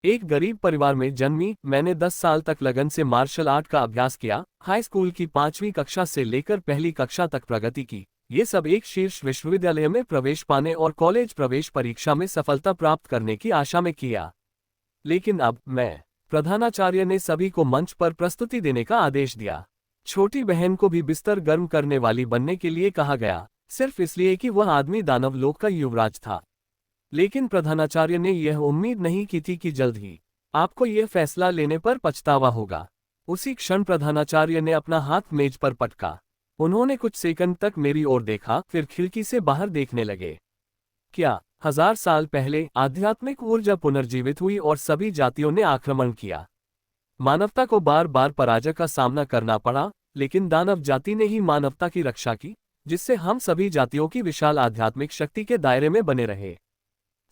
एक गरीब परिवार में जन्मी, मैंने 10 साल तक लगन से मार्शल आर्ट का अभ्यास किया। हाई स्कूल की 5वीं कक्षा से लेकर पहली कक्षा तक प्रगति की। ये सब एक शीर्ष विश्वविद्यालय में प्रवेश पाने और कॉलेज प्रवेश परीक्षा में सफलता प्राप्त करने की आशा में किया। लेकिन अब मैं प्रधानाचार्य ने सभी को मंच पर प्रस्तुति देने का आदेश दिया। छोटी बहन को भी बिस्तर गर्म करने वाली बनने के लिए कहा गया, सिर्फ इसलिए कि वह आदमी दानव लोक का युवराज था। लेकिन प्रधानाचार्य ने यह उम्मीद नहीं की थी कि जल्द ही आपको यह फैसला लेने पर पछतावा होगा। उसी क्षण प्रधानाचार्य ने अपना हाथ मेज पर पटका। उन्होंने कुछ सेकंड तक मेरी ओर देखा, फिर खिड़की से बाहर देखने लगे। क्या 1000 साल पहले आध्यात्मिक ऊर्जा पुनर्जीवित हुई और सभी जातियों ने आक्रमण किया। मानवता को बार बार पराजय का सामना करना पड़ा, लेकिन दानव जाति ने ही मानवता की रक्षा की, जिससे हम सभी जातियों की विशाल आध्यात्मिक शक्ति के दायरे में बने रहे।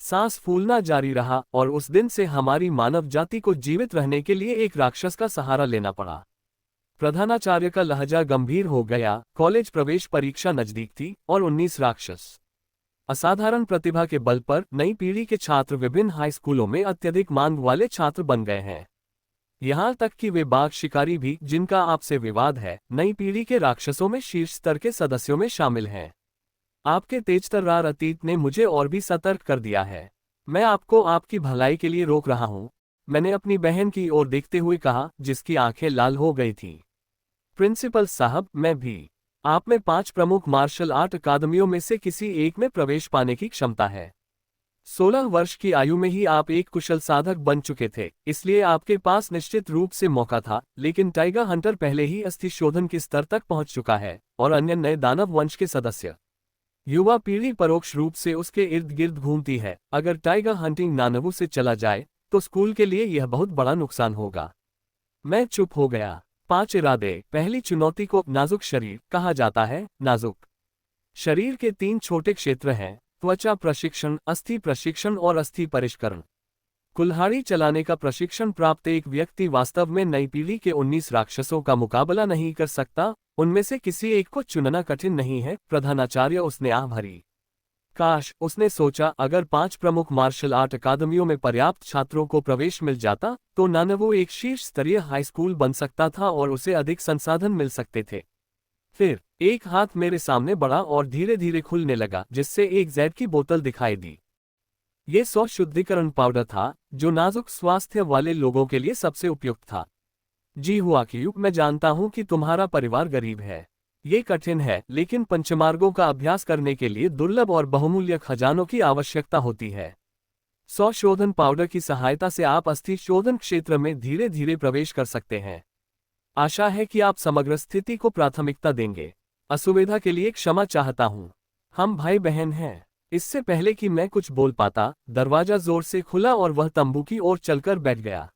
सांस फूलना जारी रहा और उस दिन से हमारी मानव जाति को जीवित रहने के लिए एक राक्षस का सहारा लेना पड़ा। प्रधानाचार्य का लहजा गंभीर हो गया। कॉलेज प्रवेश परीक्षा नजदीक थी और 19 राक्षस असाधारण प्रतिभा के बल पर नई पीढ़ी के छात्र विभिन्न हाई स्कूलों में अत्यधिक मांग वाले छात्र बन गए हैं। यहाँ तक कि वे बाघ शिकारी भी, जिनका आपसे विवाद है, नई पीढ़ी के राक्षसों में शीर्ष स्तर के सदस्यों में शामिल हैं। आपके तेजतर्रार अतीत ने मुझे और भी सतर्क कर दिया है। मैं आपको आपकी भलाई के लिए रोक रहा हूँ, मैंने अपनी बहन की ओर देखते हुए कहा, जिसकी आंखें लाल हो गई थीं। प्रिंसिपल साहब, मैं भी। आप में 5 प्रमुख मार्शल आर्ट अकादमियों में से किसी एक में प्रवेश पाने की क्षमता है। 16 वर्ष की आयु में ही आप एक कुशल साधक बन चुके थे, इसलिए आपके पास निश्चित रूप से मौका था। लेकिन टाइगर हंटर पहले ही अस्थि शोधन के स्तर तक पहुंच चुका है और अन्य नए दानव वंश के सदस्य, युवा पीढ़ी परोक्ष रूप से उसके इर्द गिर्द घूमती है। अगर टाइगर हंटिंग नानवू से चला जाए तो स्कूल के लिए यह बहुत बड़ा नुकसान होगा। मैं चुप हो गया। 5 इरादे। पहली चुनौती को नाजुक शरीर कहा जाता है। नाजुक शरीर के 3 छोटे क्षेत्र हैं: त्वचा प्रशिक्षण, अस्थि प्रशिक्षण और अस्थि परिष्करण। कुल्हाड़ी चलाने का प्रशिक्षण प्राप्त एक व्यक्ति वास्तव में नई पीढ़ी के 19 राक्षसों का मुकाबला नहीं कर सकता। उनमें से किसी एक को चुनना कठिन नहीं है। प्रधानाचार्य, उसने आह भरी। काश, उसने सोचा, अगर 5 प्रमुख मार्शल आर्ट अकादमियों में पर्याप्त छात्रों को प्रवेश मिल जाता तो नानवू एक शीर्ष स्तरीय हाई स्कूल बन सकता था और उसे अधिक संसाधन मिल सकते थे। फिर एक हाथ मेरे सामने बढ़ा और धीरे धीरे खुलने लगा, जिससे एक जैड की बोतल दिखाई दी। ये 100 शुद्धिकरण पाउडर था, जो नाजुक स्वास्थ्य वाले लोगों के लिए सबसे उपयुक्त था। जी हुआ कि मैं जानता हूं कि तुम्हारा परिवार गरीब है। ये कठिन है, लेकिन पंचमार्गों का अभ्यास करने के लिए दुर्लभ और बहुमूल्य खजानों की आवश्यकता होती है। 100 शोधन पाउडर की सहायता से आप अस्थि शोधन क्षेत्र में धीरे धीरे प्रवेश कर सकते हैं। आशा है कि आप समग्र स्थिति को प्राथमिकता देंगे। असुविधा के लिए क्षमा चाहता हूं। हम भाई बहन हैं। इससे पहले कि मैं कुछ बोल पाता, दरवाजा जोर से खुला और वह तंबू की ओर चलकर बैठ गया।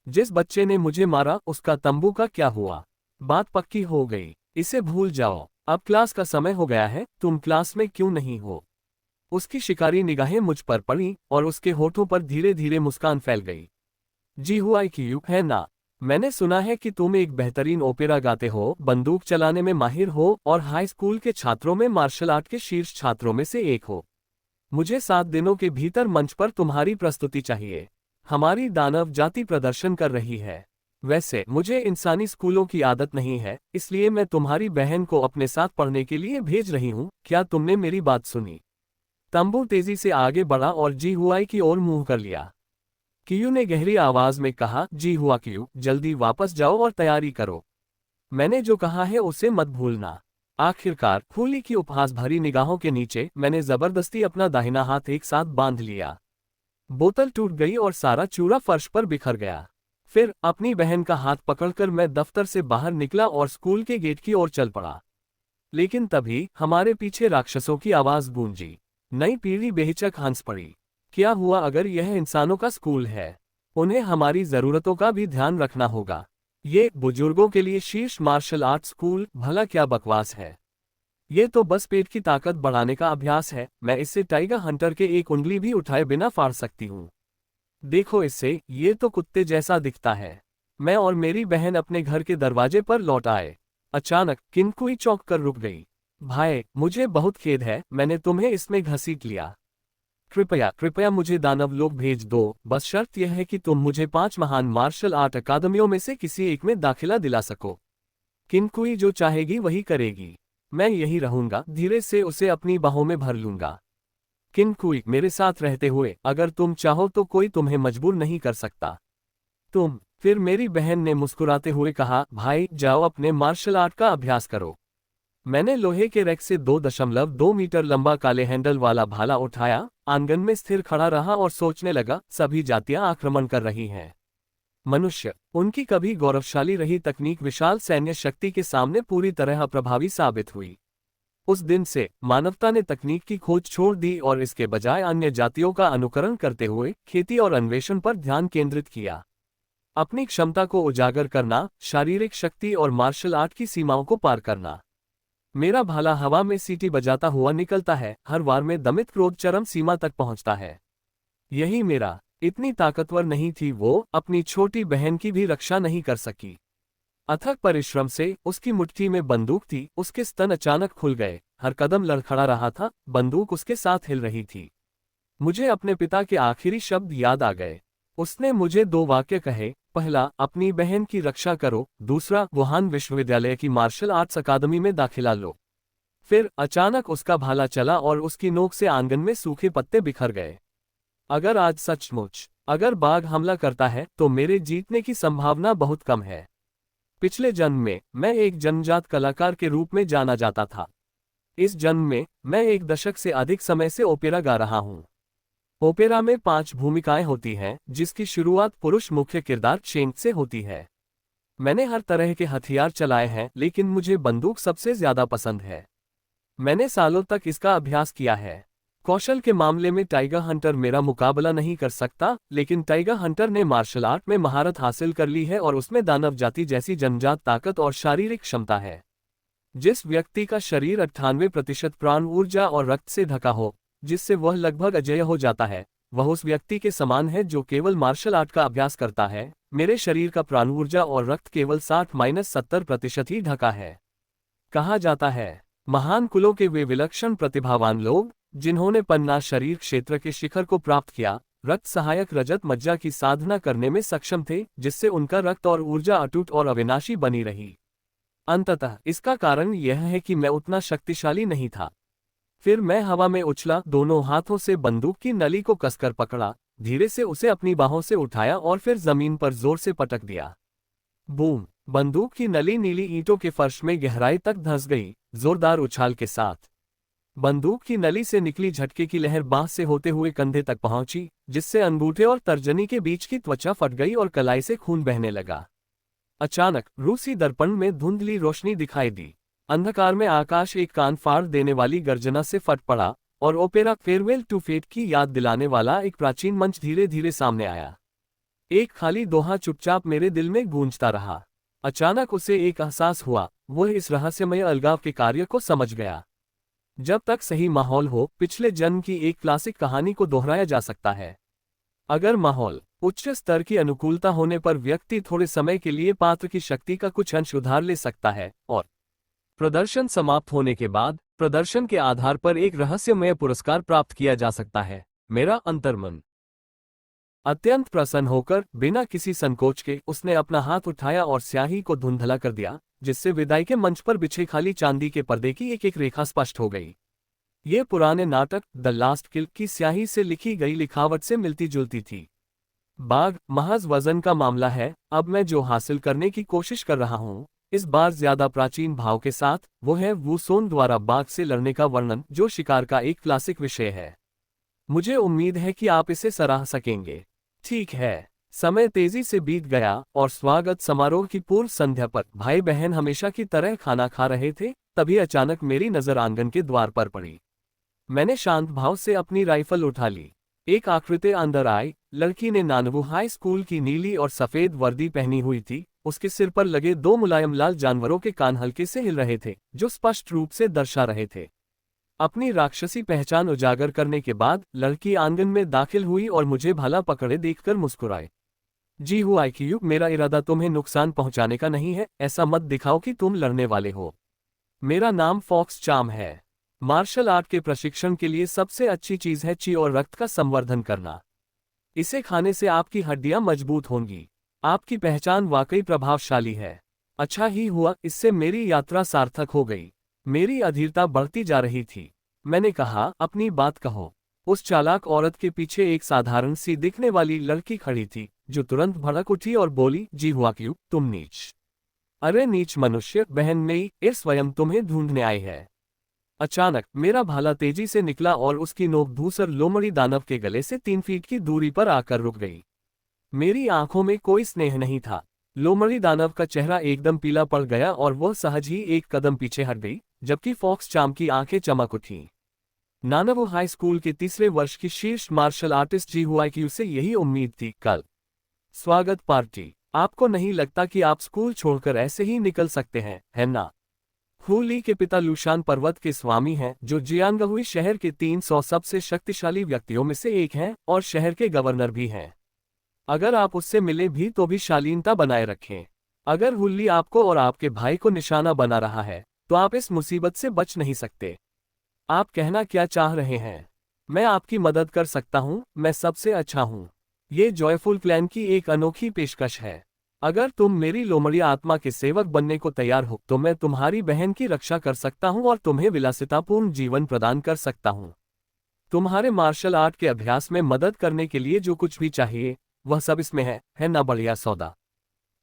जिस बच्चे ने मुझे मारा, उसका तंबू का क्या हुआ? बात पक्की हो गई। इसे भूल जाओ। अब क्लास का समय हो गया है, तुम क्लास में क्यों नहीं हो? उसकी शिकारी निगाहें मुझ पर पड़ी और उसके होठों पर धीरे धीरे मुस्कान फैल गई। जी हुआ कि है ना? मैंने सुना है कि तुम एक बेहतरीन ओपेरा गाते हो, बंदूक चलाने में माहिर हो और हाई स्कूल के छात्रों में मार्शल आर्ट के शीर्ष छात्रों में से एक हो। मुझे 7 दिनों के भीतर मंच पर तुम्हारी प्रस्तुति चाहिए। हमारी दानव जाति प्रदर्शन कर रही है। वैसे मुझे इंसानी स्कूलों की आदत नहीं है, इसलिए मैं तुम्हारी बहन को अपने साथ पढ़ने के लिए भेज रही हूँ। क्या तुमने मेरी बात सुनी? तंबू तेजी से आगे बढ़ा और जी हुआई की ओर मुंह कर लिया। कियू ने गहरी आवाज में कहा, जी हुआ कियू, जल्दी वापस जाओ और तैयारी करो। मैंने जो कहा है उसे मत भूलना। आखिरकार फूली की उपहास भरी निगाहों के नीचे मैंने जबरदस्ती अपना दाहिना हाथ एक साथ बांध लिया। बोतल टूट गई और सारा चूरा फर्श पर बिखर गया। फिर अपनी बहन का हाथ पकड़कर मैं दफ्तर से बाहर निकला और स्कूल के गेट की ओर चल पड़ा। लेकिन तभी हमारे पीछे राक्षसों की आवाज गूंजी। नई पीढ़ी बेहिचक हंस पड़ी। क्या हुआ अगर यह इंसानों का स्कूल है? उन्हें हमारी जरूरतों का भी ध्यान रखना होगा। ये बुजुर्गों के लिए शीर्ष मार्शल आर्ट स्कूल, भला क्या बकवास है? ये तो बस पेट की ताकत बढ़ाने का अभ्यास है। मैं इससे टाइगर हंटर के एक उंगली भी उठाए बिना फाड़ सकती हूँ। देखो इससे, ये तो कुत्ते जैसा दिखता है। मैं और मेरी बहन अपने घर के दरवाजे पर लौट आए। अचानक किनकुई चौंक कर रुक गई। भाई, मुझे बहुत खेद है, मैंने तुम्हें इसमें घसीट लिया। कृपया कृपया मुझे दानव लोक भेज दो, बस शर्त यह है कि तुम मुझे 5 महान मार्शल आर्ट अकादमियों में से किसी एक में दाखिला दिला सको। किनकुई जो चाहेगी वही करेगी। मैं यही रहूंगा, धीरे से उसे अपनी बाहों में भर लूंगा। किनकुई, मेरे साथ रहते हुए अगर तुम चाहो तो कोई तुम्हें मजबूर नहीं कर सकता। फिर मेरी बहन ने मुस्कुराते हुए कहा, भाई जाओ अपने मार्शल आर्ट का अभ्यास करो। मैंने लोहे के रैक से 2.2 मीटर लंबा काले हैंडल वाला भाला उठाया, आंगन में स्थिर खड़ा रहा और सोचने लगा, सभी जातियां आक्रमण कर रही हैं। मनुष्य, उनकी कभी गौरवशाली रही तकनीक विशाल सैन्य शक्ति के सामने पूरी तरह अप्रभावी साबित हुई। उस दिन से मानवता ने तकनीक की खोज छोड़ दी और इसके बजाय अन्य जातियों का अनुकरण करते हुए खेती और अन्वेषण पर ध्यान केंद्रित किया। अपनी क्षमता को उजागर करना, शारीरिक शक्ति और मार्शल आर्ट की सीमाओं को पार करना। मेरा भाला हवा में सीटी बजाता हुआ निकलता है, हर वार में दमित क्रोध चरम सीमा तक पहुंचता है। यही मेरा। इतनी ताकतवर नहीं थी वो, अपनी छोटी बहन की भी रक्षा नहीं कर सकी। अथक परिश्रम से उसकी मुट्ठी में बंदूक थी, उसके स्तन अचानक खुल गए, हर कदम लड़खड़ा रहा था, बंदूक उसके साथ हिल रही थी। मुझे अपने पिता के आखिरी शब्द याद आ गए। उसने मुझे 2 वाक्य कहे, पहला, अपनी बहन की रक्षा करो, दूसरा, वुहान विश्वविद्यालय की मार्शल आर्ट्स अकादमी में दाखिला लो। फिर अचानक उसका भाला चला और उसकी नोक से आंगन में सूखे पत्ते बिखर गए। अगर आज सचमुच अगर बाघ हमला करता है तो मेरे जीतने की संभावना बहुत कम है। पिछले जन्म में मैं एक जन्मजात कलाकार के रूप में जाना जाता था। इस जन्म में मैं 1 दशक से अधिक समय से ओपेरा गा रहा हूँ। ओपेरा में 5 भूमिकाएं होती हैं, जिसकी शुरुआत पुरुष मुख्य किरदार चेंग से होती है। मैंने हर तरह के हथियार चलाए हैं, लेकिन मुझे बंदूक सबसे ज्यादा पसंद है। मैंने सालों तक इसका अभ्यास किया है। कौशल के मामले में टाइगर हंटर मेरा मुकाबला नहीं कर सकता, लेकिन टाइगर हंटर ने मार्शल आर्ट में महारत हासिल कर ली है और उसमें दानव जाति जैसी जन्मजात ताकत और शारीरिक क्षमता है। जिस व्यक्ति का शरीर 98% प्राण ऊर्जा और रक्त से ढका हो, जिससे वह लगभग अजेय हो जाता है, वह उस व्यक्ति के समान है जो केवल मार्शल आर्ट का अभ्यास करता है। मेरे शरीर का प्राण ऊर्जा और रक्त केवल 60-70% ही ढका है। कहा जाता है, महान कुलों के वे विलक्षण प्रतिभावान लोग, जिन्होंने पन्ना शरीर क्षेत्र के शिखर को प्राप्त किया, रक्त सहायक रजत मज्जा की साधना करने में सक्षम थे, जिससे उनका रक्त और ऊर्जा अटूट और अविनाशी बनी रही। अंततः इसका कारण यह है कि मैं उतना शक्तिशाली नहीं था। फिर मैं हवा में उछला, दोनों हाथों से बंदूक की नली को कसकर पकड़ा, धीरे से उसे अपनी बाहों से उठाया और फिर जमीन पर जोर से पटक दिया। बूम! बंदूक की नली नीली ईंटों के फर्श में गहराई तक धंस गई, जोरदार उछाल के साथ। बंदूक की नली से निकली झटके की लहर बांह से होते हुए कंधे तक पहुंची, जिससे अंगूठे और तर्जनी के बीच की त्वचा फट गई और कलाई से खून बहने लगा। अचानक रूसी दर्पण में धुंधली रोशनी दिखाई दी। अंधकार में आकाश एक कान फाड़ देने वाली गर्जना से फट पड़ा और ओपेरा फेयरवेल टू फेट की याद दिलाने वाला एक प्राचीन मंच धीरे धीरे सामने आया। एक खाली दोहा चुपचाप मेरे दिल में गूंजता रहा। अचानक उसे एक एहसास हुआ, वह इस रहस्यमय अलगाव के कार्य को समझ गया। जब तक सही माहौल हो, पिछले जन्म की एक क्लासिक कहानी को दोहराया जा सकता है। अगर माहौल उच्च स्तर की अनुकूलता होने पर व्यक्ति थोड़े समय के लिए पात्र की शक्ति का कुछ अंश उधार ले सकता है और प्रदर्शन समाप्त होने के बाद प्रदर्शन के आधार पर एक रहस्यमय पुरस्कार प्राप्त किया जा सकता है। मेरा अंतर्मन अत्यंत प्रसन्न होकर बिना किसी संकोच के उसने अपना हाथ उठाया और स्याही को धुंधला कर दिया, जिससे विदाई के मंच पर बिछे खाली चांदी के पर्दे की एक एक रेखा स्पष्ट हो गई। ये पुराने नाटक द लास्ट किल की स्याही से लिखी गई लिखावट से मिलती जुलती थी। बाघ महज वजन का मामला है। अब मैं जो हासिल करने की कोशिश कर रहा हूँ, इस बार ज्यादा प्राचीन भाव के साथ, वो है वू सोन द्वारा बाघ से लड़ने का वर्णन, जो शिकार का एक क्लासिक विषय है। मुझे उम्मीद है कि आप इसे सराह सकेंगे। ठीक है। समय तेजी से बीत गया और स्वागत समारोह की पूर्व संध्या पर भाई बहन हमेशा की तरह खाना खा रहे थे, तभी अचानक मेरी नजर आंगन के द्वार पर पड़ी। मैंने शांत भाव से अपनी राइफल उठा ली। एक आकृति अंदर आई। लड़की ने नानवू हाई स्कूल की नीली और सफेद वर्दी पहनी हुई थी। उसके सिर पर लगे 2 मुलायम लाल जानवरों के कान हल्के से हिल रहे थे, जो स्पष्ट रूप से दर्शा रहे थे। अपनी राक्षसी पहचान उजागर करने के बाद लड़की आंगन में दाखिल हुई और मुझे भाला पकड़े देखकर मुस्कुराए। जी हुआ आईक्यू, मेरा इरादा तुम्हें नुकसान पहुंचाने का नहीं है। ऐसा मत दिखाओ कि तुम लड़ने वाले हो। मेरा नाम फॉक्स चाम है। मार्शल आर्ट के प्रशिक्षण के लिए सबसे अच्छी चीज है ची और रक्त का संवर्धन करना। इसे खाने से आपकी हड्डियां मजबूत होंगी। आपकी पहचान वाकई प्रभावशाली है। अच्छा ही हुआ, इससे मेरी यात्रा सार्थक हो गई। मेरी अधीरता बढ़ती जा रही थी। मैंने कहा, अपनी बात कहो। उस चालाक औरत के पीछे एक साधारण सी दिखने वाली लड़की खड़ी थी, जो तुरंत भड़क उठी और बोली, जी हुआ क्यों, तुम नीच। अरे नीच मनुष्य, बहन मेरी, ये स्वयं तुम्हें ढूंढने आई है। अचानक मेरा भाला तेजी से निकला और उसकी नोक धूसर लोमड़ी दानव के गले से 3 फीट की दूरी पर आकर रुक गई। मेरी आंखों में कोई स्नेह नहीं था। लोमड़ी दानव का चेहरा एकदम पीला पड़ गया और वह सहज ही एक कदम पीछे हट गई, जबकि फॉक्स चाम की आंखें चमक उठीं। नानवो हाई स्कूल के तीसरे वर्ष की शीर्ष मार्शल आर्टिस्ट जी हुआईक्यू से यही उम्मीद थी। कल स्वागत पार्टी। आपको नहीं लगता कि आप स्कूल छोड़कर ऐसे ही निकल सकते हैं, है ना? हू ली के पिता लुशान पर्वत के स्वामी हैं, जो जियांगहुई शहर के 300 सबसे शक्तिशाली व्यक्तियों में से एक हैं और शहर के गवर्नर भी हैं। अगर आप उससे मिले भी तो भी शालीनता बनाए रखें। अगर हुल्ली आपको और आपके भाई को निशाना बना रहा है, तो आप इस मुसीबत से बच नहीं सकते। आप कहना क्या चाह रहे हैं? मैं आपकी मदद कर सकता हूं, मैं सबसे अच्छा हूं। ये जॉयफुल प्लान की एक अनोखी पेशकश है। अगर तुम मेरी लोमड़ी आत्मा के सेवक बनने को तैयार हो, तो मैं तुम्हारी बहन की रक्षा कर सकता हूं और तुम्हें विलासितापूर्ण जीवन प्रदान कर सकता हूं। तुम्हारे मार्शल आर्ट के अभ्यास में मदद करने के लिए जो कुछ भी चाहिए, वह सब इसमें है ना बढ़िया सौदा?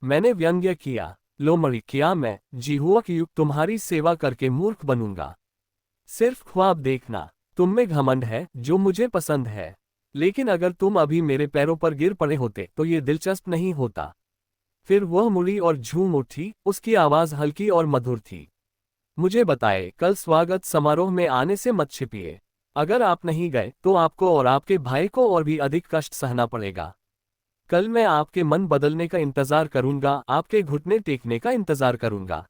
मैंने व्यंग्य किया। लोमड़ी, क्या मैं जी हुआ कि तुम्हारी सेवा करके मूर्ख बनूंगा? सिर्फ ख्वाब देखना। तुम में घमंड है, जो मुझे पसंद है। लेकिन अगर तुम अभी मेरे पैरों पर गिर पड़े होते तो ये दिलचस्प नहीं होता। फिर वह मुड़ी और झूम उठी, उसकी आवाज हल्की और मधुर थी। मुझे बताए, कल स्वागत समारोह में आने से मत छिपिए। अगर आप नहीं गए तो आपको और आपके भाई को और भी अधिक कष्ट सहना पड़ेगा। कल मैं आपके मन बदलने का इंतजार करूंगा, आपके घुटने टेकने का इंतजार करूंगा।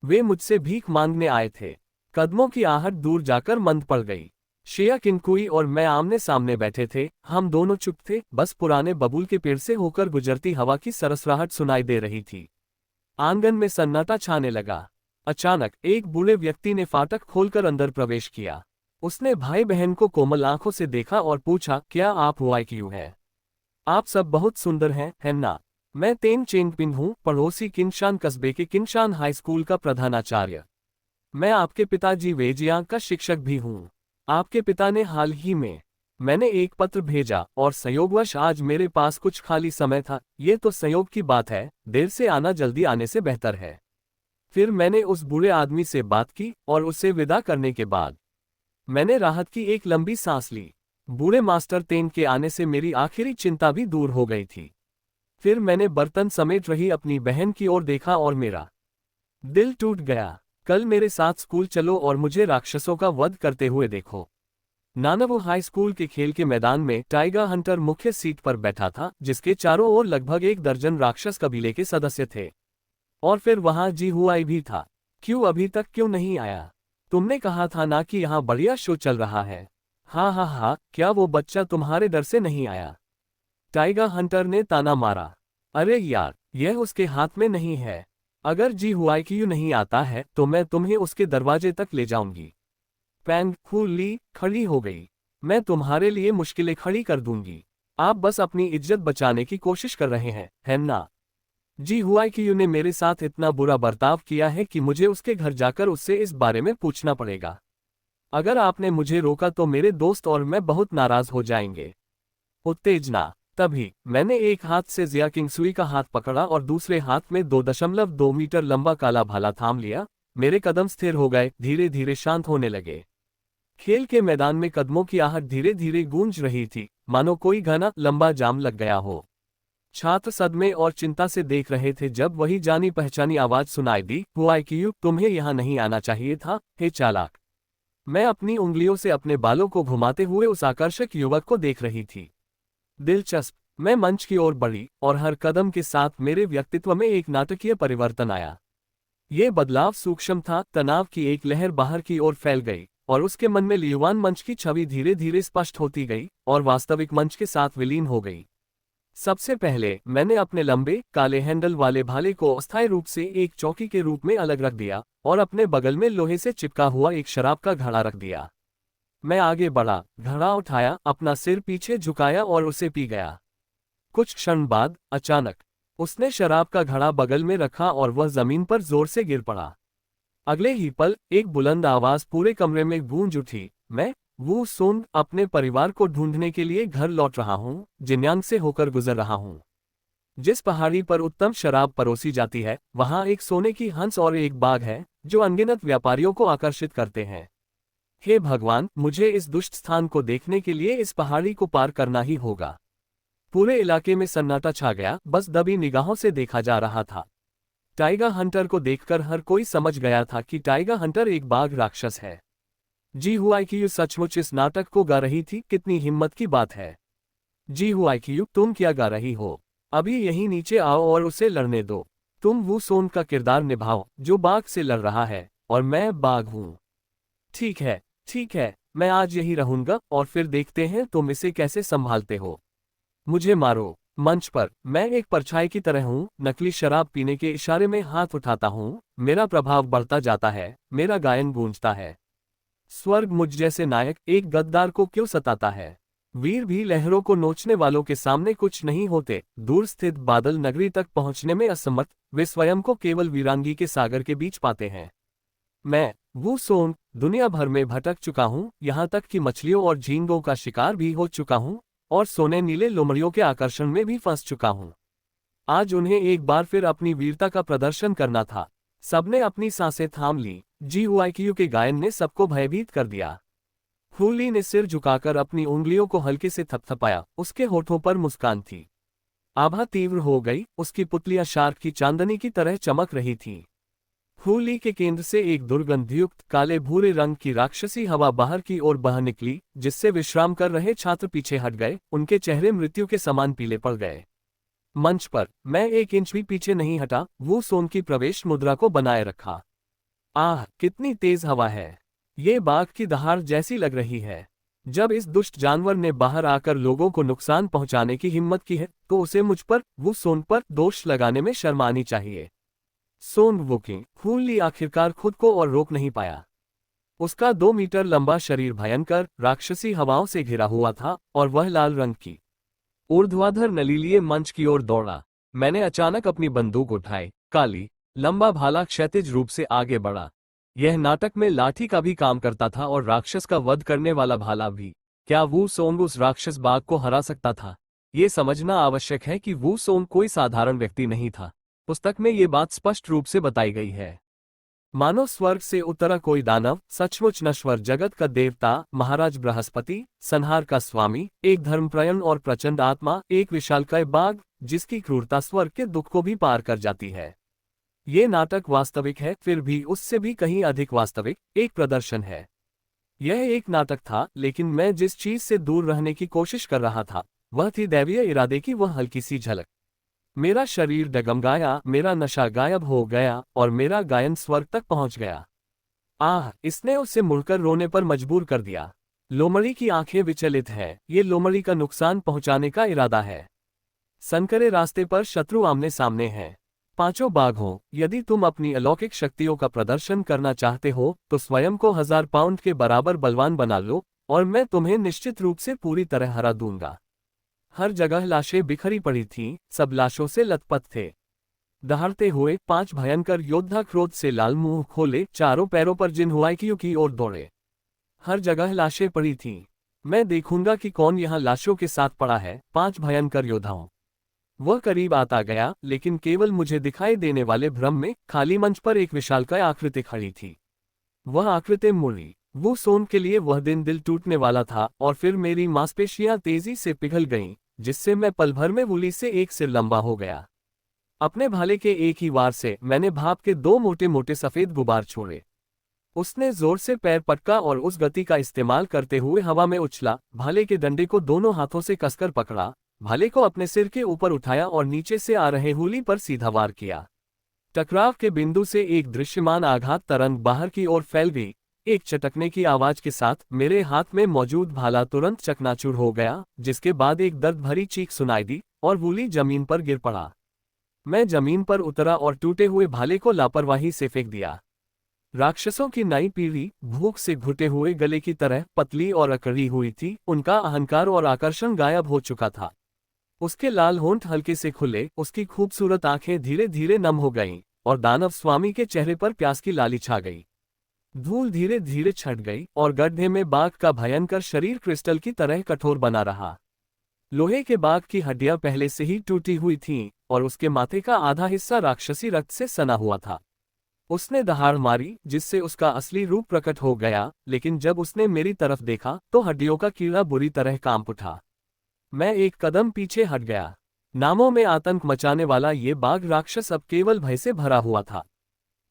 वे मुझसे भीख मांगने आए थे। कदमों की आहट दूर जाकर मंद पड़ गई। शिया किनकुई और मैं आमने सामने बैठे थे। हम दोनों चुप थे, बस पुराने बबूल के पेड़ से होकर गुजरती हवा की सरसराहट सुनाई दे रही थी। आंगन में सन्नाटा छाने लगा। अचानक एक बूढ़े व्यक्ति ने फाटक खोलकर अंदर प्रवेश किया। उसने भाई बहन को कोमल आंखों से देखा और पूछा, क्या आप हुआईक्यू हैं? आप सब बहुत सुंदर हैं, है ना? मैं तेन चेंगपिंग हूँ, पड़ोसी किनशान कस्बे के किनशान हाई स्कूल का प्रधानाचार्य। मैं आपके पिताजी वेजियांग का शिक्षक भी हूँ। आपके पिता ने हाल ही में मैंने एक पत्र भेजा और संयोगवश आज मेरे पास कुछ खाली समय था। ये तो संयोग की बात है, देर से आना जल्दी आने से बेहतर है। फिर मैंने उस बूढ़े आदमी से बात की और उसे विदा करने के बाद मैंने राहत की एक लंबी सांस ली। बूढ़े मास्टर तेन के आने से मेरी आखिरी चिंता भी दूर हो गई थी। फिर मैंने बर्तन समेट रही अपनी बहन की ओर देखा और मेरा दिल टूट गया। कल मेरे साथ स्कूल चलो और मुझे राक्षसों का वध करते हुए देखो। नानवो हाई स्कूल के खेल के मैदान में टाइगर हंटर मुख्य सीट पर बैठा था, जिसके चारों ओर लगभग 1 दर्जन राक्षस कबीले के सदस्य थे। और फिर वहां जी हुआई भी था। क्यों अभी तक क्यों नहीं आया? तुमने कहा था ना कि यहाँ बढ़िया शो चल रहा है। हाँ हाँ हाँ, क्या वो बच्चा तुम्हारे डर से नहीं आया? टाइगर हंटर ने ताना मारा। अरे यार, यह उसके हाथ में नहीं है। अगर जी हुआईक्यू नहीं आता है तो मैं तुम्हें उसके दरवाजे तक ले जाऊंगी। पैंग हू ली खड़ी हो गई। मैं तुम्हारे लिए मुश्किलें खड़ी कर दूंगी। आप बस अपनी इज्जत बचाने की कोशिश कर रहे हैं, है ना? जी हुआईक्यू ने मेरे साथ इतना बुरा बर्ताव किया है कि मुझे उसके घर जाकर उससे इस बारे में पूछना पड़ेगा। अगर आपने मुझे रोका तो मेरे दोस्त और मैं बहुत नाराज हो जाएंगे। उत्तेजना। तभी मैंने एक हाथ से जिया किंगसुई का हाथ पकड़ा और दूसरे हाथ में 2.2 मीटर लंबा काला भाला थाम लिया। मेरे कदम स्थिर हो गए, धीरे धीरे शांत होने लगे। खेल के मैदान में कदमों की आहट धीरे धीरे गूंज रही थी, मानो कोई घना लंबा जाम लग गया हो। छात्र सदमे और चिंता से देख रहे थे जब वही जानी पहचानी आवाज सुनाई दी, हुआईक्यू, तुम्हें यहाँ नहीं आना चाहिए था, हे चालाक। मैं अपनी उंगलियों से अपने बालों को घुमाते हुए उस आकर्षक युवक को देख रही थी। दिलचस्प। मैं मंच की ओर बढ़ी और हर कदम के साथ मेरे व्यक्तित्व में एक नाटकीय परिवर्तन आया। ये बदलाव सूक्ष्म था, तनाव की एक लहर बाहर की ओर फैल गई और उसके मन में लियुआन मंच की छवि धीरे धीरे स्पष्ट होती गई और वास्तविक मंच के साथ विलीन हो गई। सबसे पहले मैंने अपने लंबे काले हैंडल वाले भाले को अस्थायी रूप से एक चौकी के रूप में अलग रख दिया और अपने बगल में लोहे से चिपका हुआ एक शराब का घड़ा रख दिया। मैं आगे बढ़ा, घड़ा उठाया, अपना सिर पीछे झुकाया और उसे पी गया। कुछ क्षण बाद अचानक उसने शराब का घड़ा बगल में रखा और वह जमीन पर जोर से गिर पड़ा। अगले ही पल एक बुलंद आवाज पूरे कमरे में गूंज उठी, मैं वू सोन अपने परिवार को ढूंढने के लिए घर लौट रहा हूँ, जिन्यांग से होकर गुजर रहा हूँ। जिस पहाड़ी पर उत्तम शराब परोसी जाती है वहां एक सोने की हंस और एक बाघ है जो अनगिनत व्यापारियों को आकर्षित करते हैं। हे भगवान, मुझे इस दुष्ट स्थान को देखने के लिए इस पहाड़ी को पार करना ही होगा। पूरे इलाके में सन्नाटा छा गया, बस दबी निगाहों से देखा जा रहा था। टाइगर हंटर को देखकर हर कोई समझ गया था कि टाइगर हंटर एक बाघ राक्षस है। जी हुआईक्यू सचमुच इस नाटक को गा रही थी, कितनी हिम्मत की बात है। जी हुआईक्यू, तुम क्या गा रही हो? अभी यहीं नीचे आओ और उसे लड़ने दो। तुम वू सोन का किरदार निभाओ जो बाघ से लड़ रहा है, और मैं बाघ हूँ। ठीक है, ठीक है, मैं आज यही रहूंगा और फिर देखते हैं तुम इसे कैसे संभालते हो। मुझे मारो। मंच पर मैं एक परछाई की तरह हूँ, नकली शराब पीने के इशारे में हाथ उठाता हूँ, मेरा प्रभाव बढ़ता जाता है, मेरा गायन गूंजता है। स्वर्ग मुझ जैसे नायक एक गद्दार को क्यों सताता है? वीर भी लहरों को नोचने वालों के सामने कुछ नहीं होते। दूर स्थित बादल नगरी तक पहुंचने में असमर्थ, वे स्वयं को केवल वीरांगी के सागर के बीच पाते हैं। मैं वू सोन दुनिया भर में भटक चुका हूँ, यहाँ तक कि मछलियों और झींगों का शिकार भी हो चुका हूँ और सोने नीले लोमड़ियों के आकर्षण में भी फंस चुका हूँ। आज उन्हें एक बार फिर अपनी वीरता का प्रदर्शन करना था। सबने अपनी सांसें थाम ली। जी हुआईक्यू के गायन ने सबको भयभीत कर दिया। हुली ने सिर झुकाकर अपनी उंगलियों को हल्के से थपथपाया, उसके होठों पर मुस्कान थी। आभा तीव्र हो गई, उसकी पुतलियां शार्क की चांदनी की तरह चमक रही थीं। हुली के केंद्र से एक दुर्गंधयुक्त काले भूरे रंग की राक्षसी हवा बाहर की ओर बह निकली, जिससे विश्राम कर रहे छात्र पीछे हट गए, उनके चेहरे मृत्यु के समान पीले पड़ गए। मंच पर मैं एक इंच भी पीछे नहीं हटा, वू सोन की प्रवेश मुद्रा को बनाए रखा। आह, कितनी तेज हवा है! ये बाघ की दहाड़ जैसी लग रही है। जब इस दुष्ट जानवर ने बाहर आकर लोगों को नुकसान पहुंचाने की हिम्मत की है, तो उसे मुझ पर, वू सोन पर दोष लगाने में शर्म आनी चाहिए। सोन वुकिंग हुली आखिरकार खुद को और रोक नहीं पाया। उसका 2 मीटर लंबा शरीर भयंकर राक्षसी हवाओं से घिरा हुआ था और वह लाल रंग की ऊर्ध्वाधर नली लिए मंच की ओर दौड़ा। मैंने अचानक अपनी बंदूक उठाई, काली लंबा भाला क्षैतिज रूप से आगे बढ़ा। यह नाटक में लाठी का भी काम करता था और राक्षस का वध करने वाला भाला भी। क्या वू सोंग उस राक्षस बाघ को हरा सकता था? ये समझना आवश्यक है कि वू सोंग कोई साधारण व्यक्ति नहीं था। पुस्तक में ये बात स्पष्ट रूप से बताई गई है। मानो स्वर्ग से उतरा कोई दानव, सचमुच नश्वर जगत का देवता, महाराज बृहस्पति, संहार का स्वामी, एक धर्मप्रयण और प्रचंड आत्मा, एक विशालकाय बाघ जिसकी क्रूरता स्वर्ग के दुख को भी पार कर जाती है। ये नाटक वास्तविक है, फिर भी उससे भी कहीं अधिक वास्तविक एक प्रदर्शन है। यह एक नाटक था, लेकिन मैं जिस चीज से दूर रहने की कोशिश कर रहा था वह थी दैवीय इरादे की वह हल्की सी झलक। मेरा शरीर डगमगाया, मेरा नशा गायब हो गया और मेरा गायन स्वर्ग तक पहुंच गया। आह, इसने उसे मुड़कर रोने पर मजबूर कर दिया। लोमड़ी की आंखें विचलित हैं, ये लोमड़ी का नुकसान पहुंचाने का इरादा है। संकरे रास्ते पर शत्रु आमने सामने हैं। पांचों बाघों, यदि तुम अपनी अलौकिक शक्तियों का प्रदर्शन करना चाहते हो तो स्वयं को 1000 पाउंड के बराबर बलवान बना लो और मैं तुम्हें निश्चित रूप से पूरी तरह हरा दूंगा। हर जगह लाशें बिखरी पड़ी थीं, सब लाशों से लथपथ थे। दहाड़ते हुए 5 भयंकर योद्धा क्रोध से लाल मुंह खोले चारों पैरों पर जिन हुआईक्यू की ओर दौड़े। हर जगह लाशें पड़ी थीं। मैं देखूंगा कि कौन यहाँ लाशों के साथ पड़ा है। 5 भयंकर योद्धाओं। वह करीब आता गया, लेकिन केवल मुझे दिखाई देने वाले भ्रम में खाली मंच पर एक विशालकाय आकृति खड़ी थी। वह आकृति मुड़ी। वो सोन के लिए वह दिन दिल टूटने वाला था और फिर मेरी मांसपेशियां तेजी से पिघल गईं, जिससे मैं पल भर में वुली से एक सिर लंबा हो गया। अपने भाले के एक ही वार से मैंने भाप के 2 मोटे मोटे सफेद गुबार छोड़े। उसने जोर से पैर पटका और उस गति का इस्तेमाल करते हुए हवा में उछला, भाले के डंडे को दोनों हाथों से कसकर पकड़ा, भाले को अपने सिर के ऊपर उठाया और नीचे से आ रहे हुली पर सीधा वार किया। टकराव के बिंदु से एक दृश्यमान आघात तरंग बाहर की ओर फैल गई, एक चटकने की आवाज के साथ मेरे हाथ में मौजूद भाला तुरंत चकनाचूर हो गया, जिसके बाद एक दर्द भरी चीख सुनाई दी और वूली जमीन पर गिर पड़ा। मैं जमीन पर उतरा और टूटे हुए भाले को लापरवाही से फेंक दिया। राक्षसों की नई पीढ़ी भूख से घुटे हुए गले की तरह पतली और अकड़ी हुई थी, उनका अहंकार और आकर्षण गायब हो चुका था। उसके लाल होंठ हल्के से खुले, उसकी खूबसूरत आंखें धीरे धीरे नम हो गईं, और दानव स्वामी के चेहरे पर प्यास की लाली छा गई। धूल धीरे धीरे छट गई और गड्ढे में बाघ का भयंकर शरीर क्रिस्टल की तरह कठोर बना रहा। लोहे के बाघ की हड्डियां पहले से ही टूटी हुई थीं, और उसके माथे का आधा हिस्सा राक्षसी रक्त से सना हुआ था। उसने दहाड़ मारी, जिससे उसका असली रूप प्रकट हो गया, लेकिन जब उसने मेरी तरफ देखा तो हड्डियों का कीड़ा बुरी तरह कांप उठा। मैं एक कदम पीछे हट गया। नामों में आतंक मचाने वाला ये बाघ राक्षस अब केवल भय से भरा हुआ था।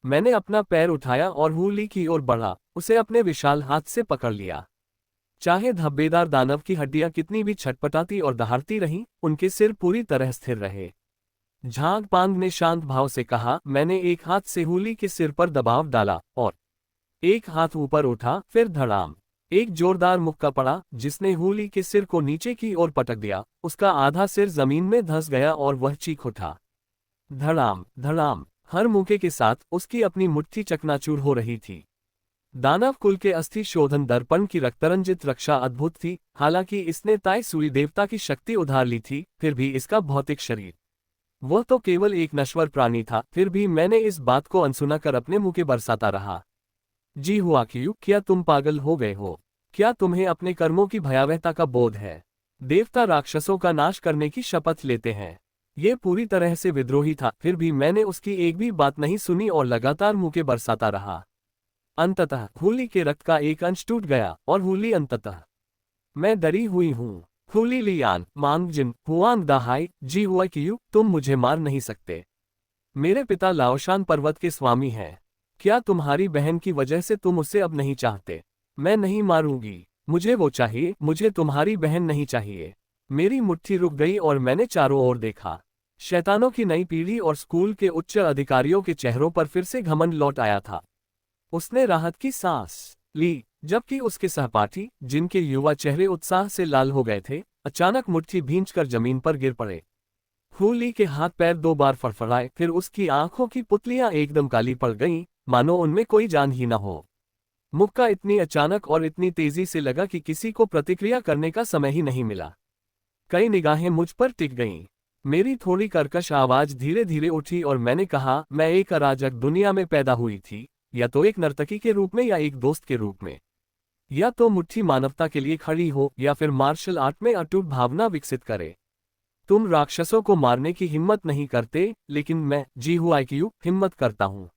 मैंने अपना पैर उठाया और हूली की ओर बढ़ा, उसे अपने विशाल हाथ से पकड़ लिया। चाहे धब्बेदार दानव की हड्डियां कितनी भी छटपटाती और दहाड़ती रहीं, उनके सिर पूरी तरह स्थिर रहे। झांग पांग ने शांत भाव से कहा। मैंने एक हाथ से हूली के सिर पर दबाव डाला और एक हाथ ऊपर उठा, फिर धड़ाम एक जोरदार मुक्का पड़ा, जिसने हूली के सिर को नीचे की ओर पटक दिया। उसका आधा सिर जमीन में धंस गया और वह चीख उठा। धड़ाम धड़ाम, हर मुक्के के साथ उसकी अपनी मुट्ठी चकनाचूर हो रही थी। दानव कुल के अस्थि शोधन दर्पण की रक्तरंजित रक्षा अद्भुत थी। हालांकि इसने ताई सुई देवता की शक्ति उधार ली थी, फिर भी इसका भौतिक शरीर, वह तो केवल एक नश्वर प्राणी था। फिर भी मैंने इस बात को अनसुना कर अपने मुंह के बरसाता रहा। जी हुआ क्यों? क्या तुम पागल हो गए हो? क्या तुम्हें अपने कर्मों की भयावहता का बोध है? देवता राक्षसों का नाश करने की शपथ लेते हैं। ये पूरी तरह से विद्रोही था, फिर भी मैंने उसकी एक भी बात नहीं सुनी और लगातार मुंह के बरसाता रहा। अंततः हूली के रक्त का एक अंश टूट गया और हूली अंततः, मैं डरी हुई हूँ। हूली लियान मांगजिन हुआंग दाहाई, जी हुआ क्यों? तुम मुझे मार नहीं सकते। मेरे पिता लाओशान पर्वत के स्वामी हैं। क्या तुम्हारी बहन की वजह से तुम उसे अब नहीं चाहते? मैं नहीं मारूंगी। मुझे वो चाहिए, मुझे तुम्हारी बहन नहीं चाहिए। मेरी मुट्ठी रुक गई और मैंने चारों ओर देखा। शैतानों की नई पीढ़ी और स्कूल के उच्च अधिकारियों के चेहरों पर फिर से घमंड लौट आया था। उसने राहत की सांस ली, जबकि उसके सहपाठी, जिनके युवा चेहरे उत्साह से लाल हो गए थे, अचानक मुट्ठी भींचकर जमीन पर गिर पड़े। हूली के हाथ पैर 2 बार फड़फड़ाए, फिर उसकी आंखों की पुतलियां एकदम काली पड़ गईं, मानो उनमें कोई जान ही न हो। मुक्का इतनी अचानक और इतनी तेजी से लगा कि किसी को प्रतिक्रिया करने का समय ही नहीं मिला। कई निगाहें मुझ पर टिक गईं। मेरी थोड़ी कर्कश आवाज धीरे धीरे उठी और मैंने कहा, मैं एक अराजक दुनिया में पैदा हुई थी, या तो एक नर्तकी के रूप में या एक दोस्त के रूप में। या तो मुट्ठी मानवता के लिए खड़ी हो या फिर मार्शल आर्ट में अटूट भावना विकसित करे। तुम राक्षसों को मारने की हिम्मत नहीं करते, लेकिन मैं, जी हुआ क्यों, हिम्मत करता हूं।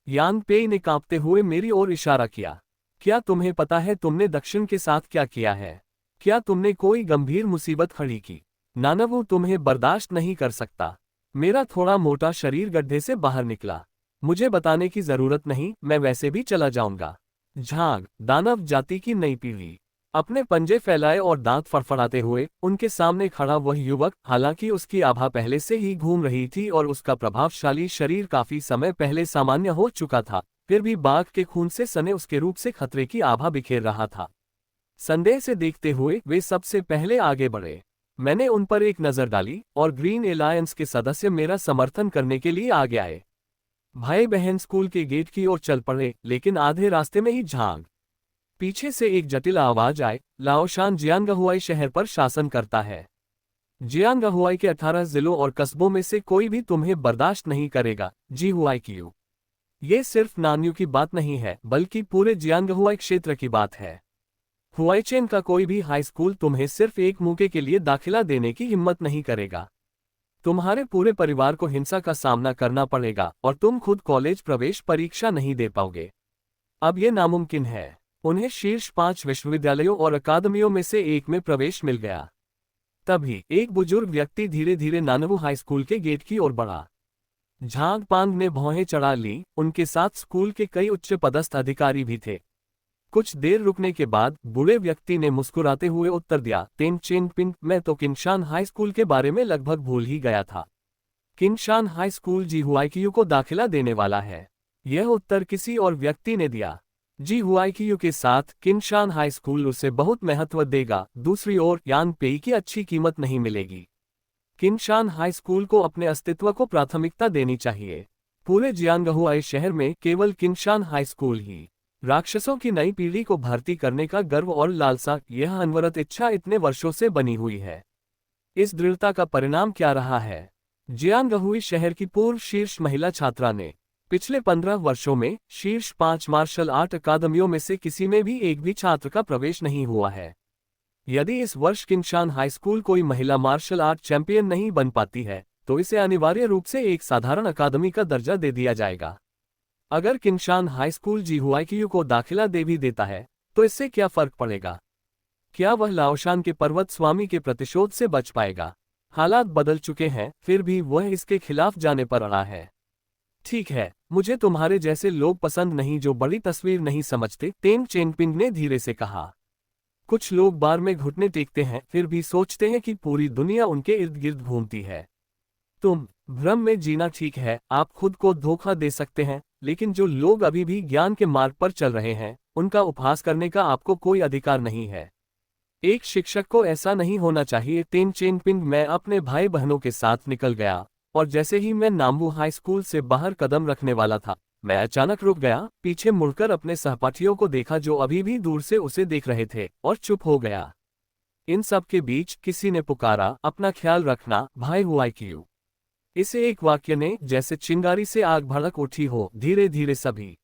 यांग पेई ने कांपते हुए मेरी ओर इशारा किया। क्या तुम्हें पता है तुमने दक्षिण के साथ क्या किया है? क्या तुमने कोई गंभीर मुसीबत खड़ी की? नानवू तुम्हें बर्दाश्त नहीं कर सकता। मेरा थोड़ा मोटा शरीर गड्ढे से बाहर निकला। मुझे बताने की जरूरत नहीं, मैं वैसे भी चला जाऊंगा। झांग, दानव जाति की नई पीढ़ी। अपने पंजे फैलाए और दांत फड़फड़ाते हुए उनके सामने खड़ा वह युवक, हालांकि उसकी आभा पहले से ही घूम रही थी और उसका प्रभावशाली शरीर काफी समय पहले सामान्य हो चुका था, फिर भी बाघ के खून से सने उसके रूप से खतरे की आभा बिखेर रहा था। संदेह से देखते हुए वे सबसे पहले आगे बढ़े। मैंने उन पर एक नजर डाली और ग्रीन एलायंस के सदस्य मेरा समर्थन करने के लिए आगे आए। भाई बहन स्कूल के गेट की ओर चल पड़े, लेकिन आधे रास्ते में ही झांग पीछे से एक जटिल आवाज आए, लाओशान जियांगहुआई शहर पर शासन करता है। जियांगहुआई के 18 जिलों और कस्बों में से कोई भी तुम्हें बर्दाश्त नहीं करेगा। जी हुआई क्यों? ये सिर्फ नान्यू की बात नहीं है, बल्कि पूरे जियांगहुआई क्षेत्र की बात है। हुआईचेन का कोई भी हाई स्कूल तुम्हें सिर्फ एक मौके के लिए दाखिला देने की हिम्मत नहीं करेगा। तुम्हारे पूरे परिवार को हिंसा का सामना करना पड़ेगा और तुम खुद कॉलेज प्रवेश परीक्षा नहीं दे पाओगे। अब यह नामुमकिन है। उन्हें शीर्ष 5 विश्वविद्यालयों और अकादमियों में से एक में प्रवेश मिल गया। तभी एक बुजुर्ग व्यक्ति धीरे धीरे नानवू हाई स्कूल के गेट की ओर बढ़ा। झांग पांग ने भौहें चढ़ा ली, उनके साथ स्कूल के कई उच्च पदस्थ अधिकारी भी थे। कुछ देर रुकने के बाद बूढ़े व्यक्ति ने मुस्कुराते हुए उत्तर दिया, तेन चेन पिंग, मैं तो किंगशान हाई स्कूल के बारे में लगभग भूल ही गया था। किंगशान हाई स्कूल जी हुआईक्यू को दाखिला देने वाला है। यह उत्तर किसी और व्यक्ति ने दिया। जी हुआईक्यू के साथ किनशान हाई स्कूल उसे बहुत महत्व देगा। दूसरी ओर यान पेई की अच्छी कीमत नहीं मिलेगी। किनशान हाई स्कूल को अपने अस्तित्व को प्राथमिकता देनी चाहिए। पूरे जियांगहुआई शहर में केवल किनशान हाई स्कूल ही राक्षसों की नई पीढ़ी को भर्ती करने का गर्व और लालसा, यह अनवरत इच्छा इतने वर्षों से बनी हुई है। इस दृढ़ता का परिणाम क्या रहा है? जियांगहुई शहर की पूर्व शीर्ष महिला छात्रा ने पिछले 15 वर्षों में शीर्ष 5 मार्शल आर्ट अकादमियों में से किसी में भी एक भी छात्र का प्रवेश नहीं हुआ है। यदि इस वर्ष किनशान हाई स्कूल कोई महिला मार्शल आर्ट चैंपियन नहीं बन पाती है, तो इसे अनिवार्य रूप से एक साधारण अकादमी का दर्जा दे दिया जाएगा। अगर किनशान हाई स्कूल जी हुआईक्यू को दाखिला दे भी देता है, तो इससे क्या फर्क पड़ेगा? क्या वह लाओशान के पर्वत स्वामी के प्रतिशोध से बच पाएगा? हालात बदल चुके हैं, फिर भी वह इसके खिलाफ जाने पर अड़ा है। ठीक है, मुझे तुम्हारे जैसे लोग पसंद नहीं जो बड़ी तस्वीर नहीं समझते, तेन चेनपिंग ने धीरे से कहा। कुछ लोग बार में घुटने टेकते हैं, फिर भी सोचते हैं कि पूरी दुनिया उनके इर्द गिर्द घूमती है। तुम भ्रम में जीना ठीक है, आप खुद को धोखा दे सकते हैं, लेकिन जो लोग अभी भी ज्ञान के मार्ग पर चल रहे हैं, उनका उपहास करने का आपको कोई अधिकार नहीं है। एक शिक्षक को ऐसा नहीं होना चाहिए। तेन चेनपिंग, मैं अपने भाई बहनों के साथ निकल गया, और जैसे ही मैं नाम्बू हाई स्कूल से बाहर कदम रखने वाला था, मैं अचानक रुक गया, पीछे मुड़कर अपने सहपाठियों को देखा जो अभी भी दूर से उसे देख रहे थे, और चुप हो गया। इन सब के बीच किसी ने पुकारा, अपना ख्याल रखना भाई हुआईक्यू। इसे एक वाक्य ने जैसे चिंगारी से आग भड़क उठी हो, धीरे धीरे सभी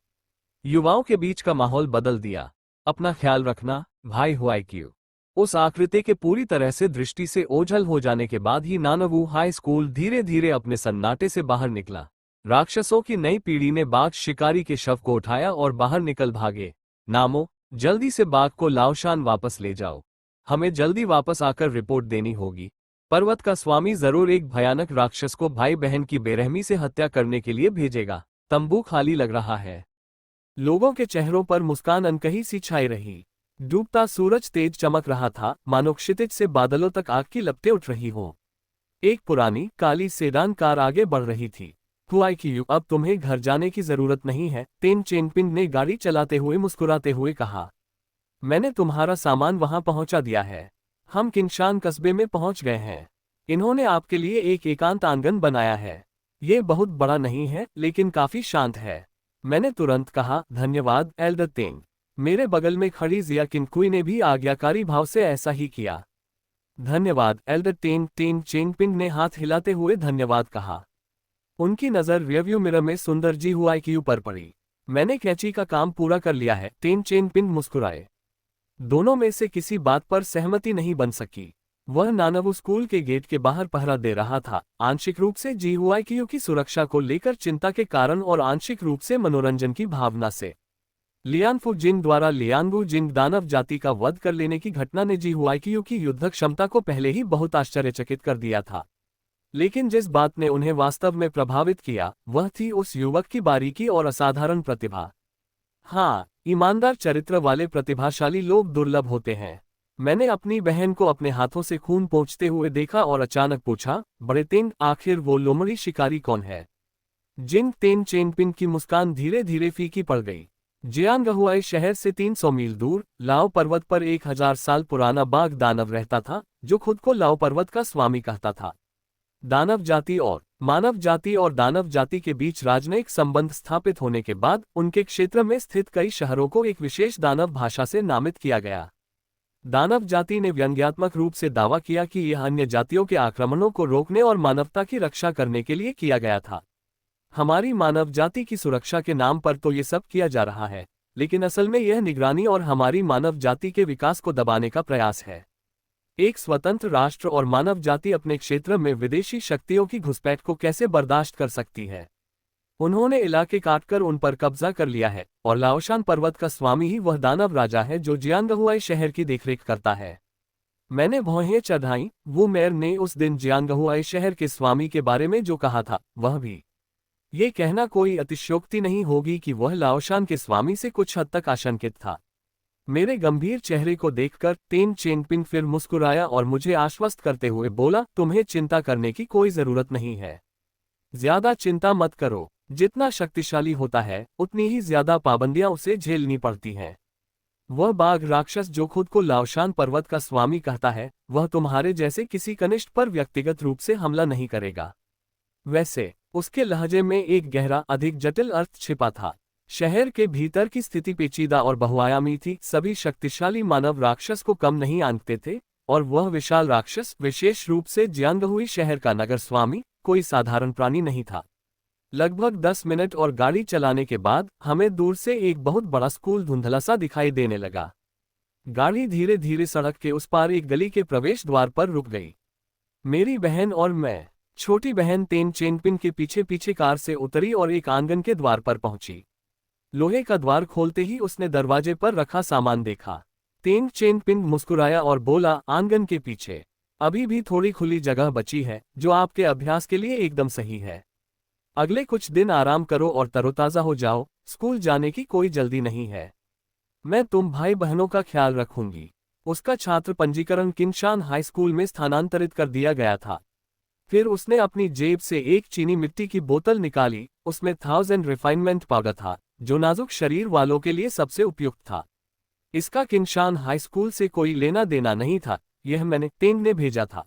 युवाओं के बीच का माहौल बदल दिया। अपना ख्याल रखना भाई हुआईक्यू। उस आकृति के पूरी तरह से दृष्टि से ओझल हो जाने के बाद ही नानवू हाई स्कूल धीरे धीरे अपने सन्नाटे से बाहर निकला। राक्षसों की नई पीढ़ी ने बाघ शिकारी के शव को उठाया और बाहर निकल भागे। नामो, जल्दी से बाघ को लाओशान वापस ले जाओ। हमें जल्दी वापस आकर रिपोर्ट देनी होगी। पर्वत का स्वामी जरूर एक भयानक राक्षस को भाई बहन की बेरहमी से हत्या करने के लिए भेजेगा। तंबू खाली लग रहा है। लोगों के चेहरों पर मुस्कान अनकही सी छाई रही। डूबता सूरज तेज चमक रहा था, मानो क्षितिज से बादलों तक आग की लपटें उठ रही हों। एक पुरानी काली सेडान कार आगे बढ़ रही थी। हुआईक्यू, अब तुम्हें घर जाने की जरूरत नहीं है, तेन चेनपिंग ने गाड़ी चलाते हुए मुस्कुराते हुए कहा। मैंने तुम्हारा सामान वहां पहुंचा दिया है। हम किनशान कस्बे में पहुंच गए हैं। इन्होंने आपके लिए एक एकांत आंगन बनाया है। ये बहुत बड़ा नहीं है, लेकिन काफी शांत है। मैंने तुरंत कहा, धन्यवाद एल्डर तेंग। मेरे बगल में खड़ी जिया किनकुई ने भी आज्ञाकारी भाव से ऐसा ही किया। धन्यवाद एल्डर तेंग। तेन चेंगपिंग ने हाथ हिलाते हुए धन्यवाद कहा। उनकी नजर रियरव्यू मिरर में सुंदर जी हुआईक्यू पर पड़ी। मैंने कैची का काम पूरा कर लिया है। तेन चेनपिंग मुस्कुराए। दोनों में से किसी बात पर सहमति नहीं बन सकी। वह नानवू स्कूल के गेट के बाहर पहरा दे रहा था, आंशिक रूप से जी हुआईक्यू की सुरक्षा को लेकर चिंता के कारण और आंशिक रूप से मनोरंजन की भावना से। लियानफू जिंग द्वारा लियानगू जिंग दानव जाति का वध कर लेने की घटना ने जी हुआईक्यू की युद्ध क्षमता को पहले ही बहुत आश्चर्यचकित कर दिया था। लेकिन जिस बात ने उन्हें वास्तव में प्रभावित किया, वह थी उस युवक की बारीकी और असाधारण प्रतिभा। हाँ, ईमानदार चरित्र वाले प्रतिभाशाली लोग दुर्लभ होते हैं। मैंने अपनी बहन को अपने हाथों से खून पोंछते हुए देखा और अचानक पूछा, बड़े तेन, आखिर वो लोमड़ी शिकारी कौन है? जिंग तेन चेनपिंग की मुस्कान धीरे धीरे फीकी पड़ गई। जियांगहुआई शहर से 300 मील दूर लाओ पर्वत पर 1000 साल पुराना बाघ दानव रहता था, जो खुद को लाओ पर्वत का स्वामी कहता था। दानव जाति और मानव जाति और दानव जाति के बीच राजनयिक संबंध स्थापित होने के बाद उनके क्षेत्र में स्थित कई शहरों को एक विशेष दानव भाषा से नामित किया गया। दानव जाति ने व्यंग्यात्मक रूप से दावा किया कि यह अन्य जातियों के आक्रमणों को रोकने और मानवता की रक्षा करने के लिए किया गया था। हमारी मानव जाति की सुरक्षा के नाम पर तो ये सब किया जा रहा है, लेकिन असल में यह निगरानी और हमारी मानव जाति के विकास को दबाने का प्रयास है। एक स्वतंत्र राष्ट्र और मानव जाति अपने क्षेत्र में विदेशी शक्तियों की घुसपैठ को कैसे बर्दाश्त कर सकती है? उन्होंने इलाके काटकर उन पर कब्जा कर लिया है, और लाओशान पर्वत का स्वामी ही वह दानव राजा है जो जियांगहुआई शहर की देखरेख करता है। मैंने भौहें चढ़ाई। वो मेयर ने उस दिन जियांगहुआई शहर के स्वामी के बारे में जो कहा था, वह भी। ये कहना कोई अतिशयोक्ति नहीं होगी कि वह लाओशान के स्वामी से कुछ हद तक आशंकित था। मेरे गंभीर चेहरे को देखकर तेन चेनपिंग फिर मुस्कुराया और मुझे आश्वस्त करते हुए बोला, तुम्हें चिंता करने की कोई जरूरत नहीं है। ज्यादा चिंता मत करो। जितना शक्तिशाली होता है उतनी ही ज्यादा पाबंदियां उसे झेलनी पड़ती हैं। वह बाघ राक्षस जो खुद को लाओशान पर्वत का स्वामी कहता है, वह तुम्हारे जैसे किसी कनिष्ठ पर व्यक्तिगत रूप से हमला नहीं करेगा। वैसे उसके लहजे में एक गहरा, अधिक जटिल अर्थ छिपा था। शहर के भीतर की स्थिति पेचीदा और बहुआयामी थी। सभी शक्तिशाली मानव राक्षस को कम नहीं आंकते थे, और वह विशाल राक्षस, विशेष रूप से जियांगहुई शहर का नगर स्वामी, कोई साधारण प्राणी नहीं था। लगभग 10 मिनट और गाड़ी चलाने के बाद हमें दूर से एक बहुत बड़ा स्कूल धुंधला सा दिखाई देने लगा। गाड़ी धीरे धीरे सड़क के उस पार एक गली के प्रवेश द्वार पर रुक गई। मेरी बहन और मैं, छोटी बहन तेन चेनपिन के पीछे पीछे कार से उतरी और एक आंगन के द्वार पर पहुंची। लोहे का द्वार खोलते ही उसने दरवाजे पर रखा सामान देखा। तेन चेनपिन मुस्कुराया और बोला, आंगन के पीछे अभी भी थोड़ी खुली जगह बची है, जो आपके अभ्यास के लिए एकदम सही है। अगले कुछ दिन आराम करो और तरोताजा हो जाओ। स्कूल जाने की कोई जल्दी नहीं है। मैं तुम भाई बहनों का ख्याल रखूंगी। उसका छात्र पंजीकरण किनशान हाई स्कूल में स्थानांतरित कर दिया गया था। फिर उसने अपनी जेब से एक चीनी मिट्टी की बोतल निकाली। उसमें 1000 रिफाइनमेंट पाउडर था, जो नाजुक शरीर वालों के लिए सबसे उपयुक्त था। इसका किनशान हाई स्कूल से कोई लेना देना नहीं था, यह मैंने तेन ने भेजा था।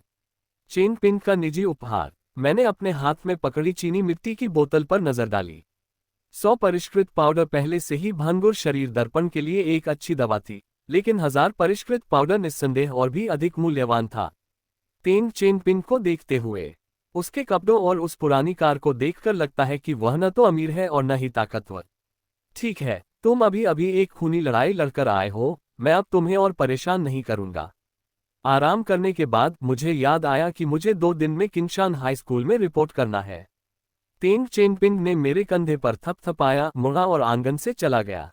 चेनपिन का निजी उपहार। मैंने अपने हाथ में पकड़ी चीनी मिट्टी की बोतल पर नजर डाली। 100 परिष्कृत पाउडर पहले से ही भंगुर शरीर दर्पण के लिए एक अच्छी दवा थी, लेकिन 1000 परिष्कृत पाउडर निस्संदेह और भी अधिक मूल्यवान था। तेन चेनपिन को देखते हुए, उसके कपड़ों और उस पुरानी कार को देखकर लगता है कि वह न तो अमीर है और न ही ताकतवर। ठीक है, तुम अभी अभी एक खूनी लड़ाई लड़कर आए हो, मैं अब तुम्हें और परेशान नहीं करूंगा। आराम करने के बाद मुझे याद आया कि मुझे 2 दिन में किनशान हाई स्कूल में रिपोर्ट करना है। तेन चेनपिंग ने मेरे कंधे पर थपथपाया, मुड़ा और आंगन से चला गया।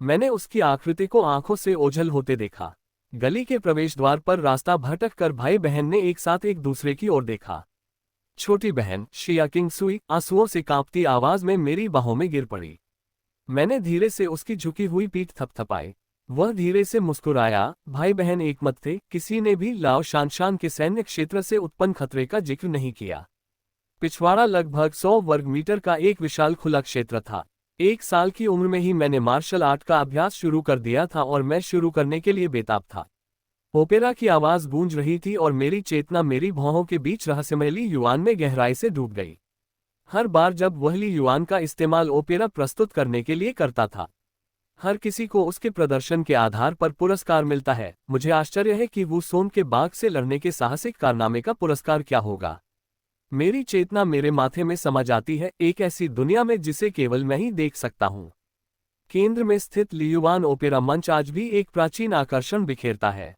मैंने उसकी आकृति को आंखों से ओझल होते देखा। गली के प्रवेश द्वार पर रास्ता भटक कर भाई बहन ने एक साथ एक दूसरे की ओर देखा। छोटी बहन शिया किंगसुई आंसुओं से कांपती आवाज में मेरी बाहों में गिर पड़ी। मैंने धीरे से उसकी झुकी हुई पीठ थपथपाई। वह धीरे से मुस्कुराया। भाई बहन एक मत थे, किसी ने भी लाओ शानशान के सैन्य क्षेत्र से उत्पन्न खतरे का जिक्र नहीं किया। पिछवाड़ा लगभग 100 वर्ग मीटर का एक विशाल खुला क्षेत्र था। 1 साल की उम्र में ही मैंने मार्शल आर्ट का अभ्यास शुरू कर दिया था और मैं शुरू करने के लिए बेताब था। ओपेरा की आवाज गूंज रही थी और मेरी चेतना मेरी भौहों के बीच रहस्यमय ली युआन में गहराई से डूब गई। हर बार जब वह ली युआन का इस्तेमाल ओपेरा प्रस्तुत करने के लिए करता था, हर किसी को उसके प्रदर्शन के आधार पर पुरस्कार मिलता है। मुझे आश्चर्य है कि वू सोन के बाघ से लड़ने के साहसिक कारनामे का पुरस्कार क्या होगा। मेरी चेतना मेरे माथे में समा जाती है, एक ऐसी दुनिया में जिसे केवल मैं ही देख सकता हूँ। केंद्र में स्थित लियुआन ओपेरा मंच आज भी एक प्राचीन आकर्षण बिखेरता है।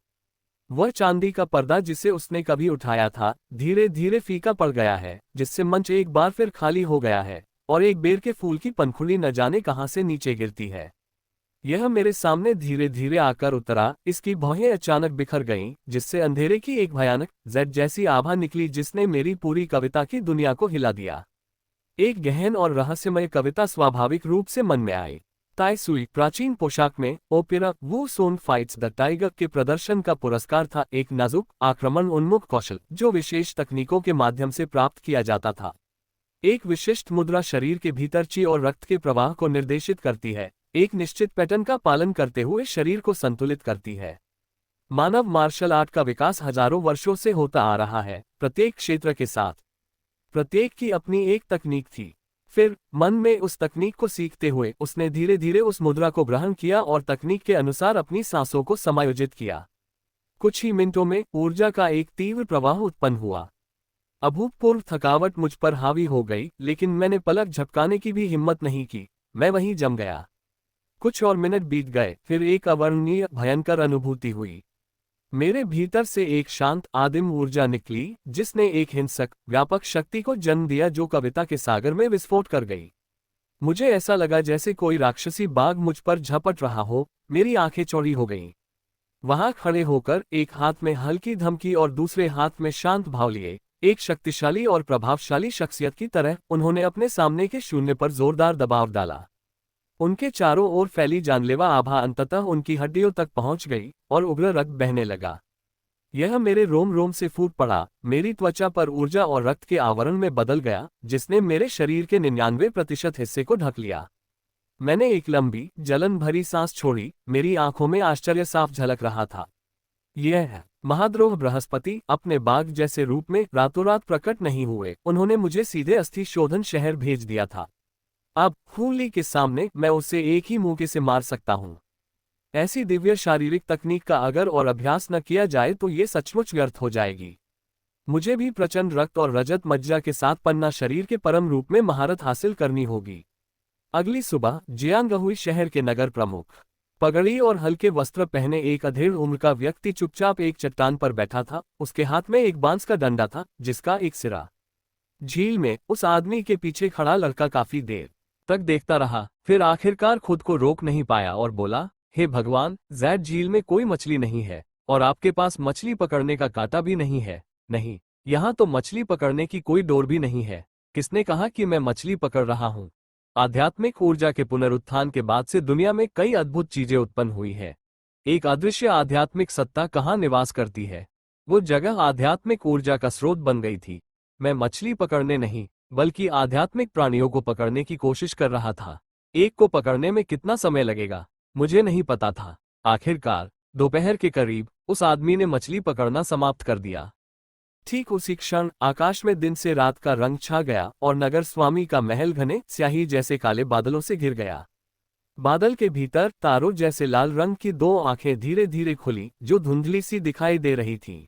वह चांदी का पर्दा जिसे उसने कभी उठाया था, धीरे धीरे फीका पड़ गया है, जिससे मंच एक बार फिर खाली हो गया है और एक बेर के फूल की पंखुड़ी न जाने कहां से नीचे गिरती है। यह मेरे सामने धीरे धीरे आकर उतरा। इसकी भौहें अचानक बिखर गईं, जिससे अंधेरे की एक भयानक जेड जैसी आभा निकली जिसने मेरी पूरी कविता की दुनिया को हिला दिया। एक गहन और रहस्यमय कविता स्वाभाविक रूप से मन में आई। ताई सुई प्राचीन पोशाक में opera Wu Song fights the tiger के प्रदर्शन का पुरस्कार था, एक नाजुक आक्रमण उन्मुख कौशल जो विशेष तकनीकों के माध्यम से प्राप्त किया जाता था। एक विशिष्ट मुद्रा शरीर के भीतर ची और रक्त के प्रवाह को निर्देशित करती है, एक निश्चित पैटर्न का पालन करते हुए शरीर को संतुलित करती है। मानव मार्शल आर्ट का विकास हजारों वर्षों से होता आ रहा है, प्रत्येक क्षेत्र के साथ। प्रत्येक की अपनी एक तकनीक थी। फिर मन में उस तकनीक को सीखते हुए उसने धीरे धीरे उस मुद्रा को ग्रहण किया और तकनीक के अनुसार अपनी सांसों को समायोजित किया। कुछ ही मिनटों में ऊर्जा का एक तीव्र प्रवाह उत्पन्न हुआ। अभूतपूर्व थकावट मुझ पर हावी हो गई, लेकिन मैंने पलक झपकाने की भी हिम्मत नहीं की। मैं वहीं जम गया। कुछ और मिनट बीत गए, फिर एक अवर्णनीय भयंकर अनुभूति हुई। मेरे भीतर से एक शांत आदिम ऊर्जा निकली, जिसने एक हिंसक व्यापक शक्ति को जन्म दिया जो कविता के सागर में विस्फोट कर गई। मुझे ऐसा लगा जैसे कोई राक्षसी बाघ मुझ पर झपट रहा हो। मेरी आंखें चौड़ी हो गईं। वहां खड़े होकर, एक हाथ में हल्की धमकी और दूसरे हाथ में शांत भाव लिए, एक शक्तिशाली और प्रभावशाली शख्सियत की तरह उन्होंने अपने सामने के शून्य पर जोरदार दबाव डाला। उनके चारों ओर फैली जानलेवा आभा अंततः उनकी हड्डियों तक पहुंच गई और उग्र रक्त बहने लगा। यह मेरे रोम रोम से फूट पड़ा, मेरी त्वचा पर ऊर्जा और रक्त के आवरण में बदल गया, जिसने मेरे शरीर के 99% हिस्से को ढक लिया। मैंने एक लंबी, जलन भरी सांस छोड़ी, मेरी आंखों में आश्चर्य साफ झलक रहा था। यह है महाद्रोह बृहस्पति अपने बाघ जैसे रूप में रातों रात प्रकट नहीं हुए, उन्होंने मुझे सीधे अस्थि शोधन शहर भेज दिया था। अब खूली के सामने मैं उसे एक ही मुक्के से मार सकता हूं। ऐसी दिव्य शारीरिक तकनीक का अगर और अभ्यास न किया जाए तो ये सचमुच व्यर्थ हो जाएगी। मुझे भी प्रचंड रक्त और रजत मज्जा के साथ पन्ना शरीर के परम रूप में महारत हासिल करनी होगी। अगली सुबह जियांगहुई शहर के नगर प्रमुख, पगड़ी और हल्के वस्त्र पहने एक अधेड़ उम्र का व्यक्ति चुपचाप एक चट्टान पर बैठा था। उसके हाथ में एक बांस का डंडा था, जिसका एक सिरा झील में उस आदमी के पीछे खड़ा लड़का काफी देर तक देखता रहा, फिर आखिरकार खुद को रोक नहीं पाया और बोला, हे भगवान, जैद झील में कोई मछली नहीं है और आपके पास मछली पकड़ने का कांटा भी नहीं है। नहीं, यहाँ तो मछली पकड़ने की कोई डोर भी नहीं है। किसने कहा कि मैं मछली पकड़ रहा हूँ? आध्यात्मिक ऊर्जा के पुनरुत्थान के बाद से दुनिया में कई अद्भुत चीजें उत्पन्न हुई है। एक अदृश्य आध्यात्मिक सत्ता कहाँ निवास करती है? वो जगह आध्यात्मिक ऊर्जा का स्रोत बन गई थी। मैं मछली पकड़ने नहीं, बल्कि आध्यात्मिक प्राणियों को पकड़ने की कोशिश कर रहा था। एक को पकड़ने में कितना समय लगेगा, मुझे नहीं पता था। आखिरकार दोपहर के करीब उस आदमी ने मछली पकड़ना समाप्त कर दिया। ठीक उसी क्षण आकाश में दिन से रात का रंग छा गया और नगर स्वामी का महल घने स्याही जैसे काले बादलों से घिर गया। बादल के भीतर तारों जैसे लाल रंग की दो आंखें धीरे धीरे खुली, जो धुंधली सी दिखाई दे रही थीं।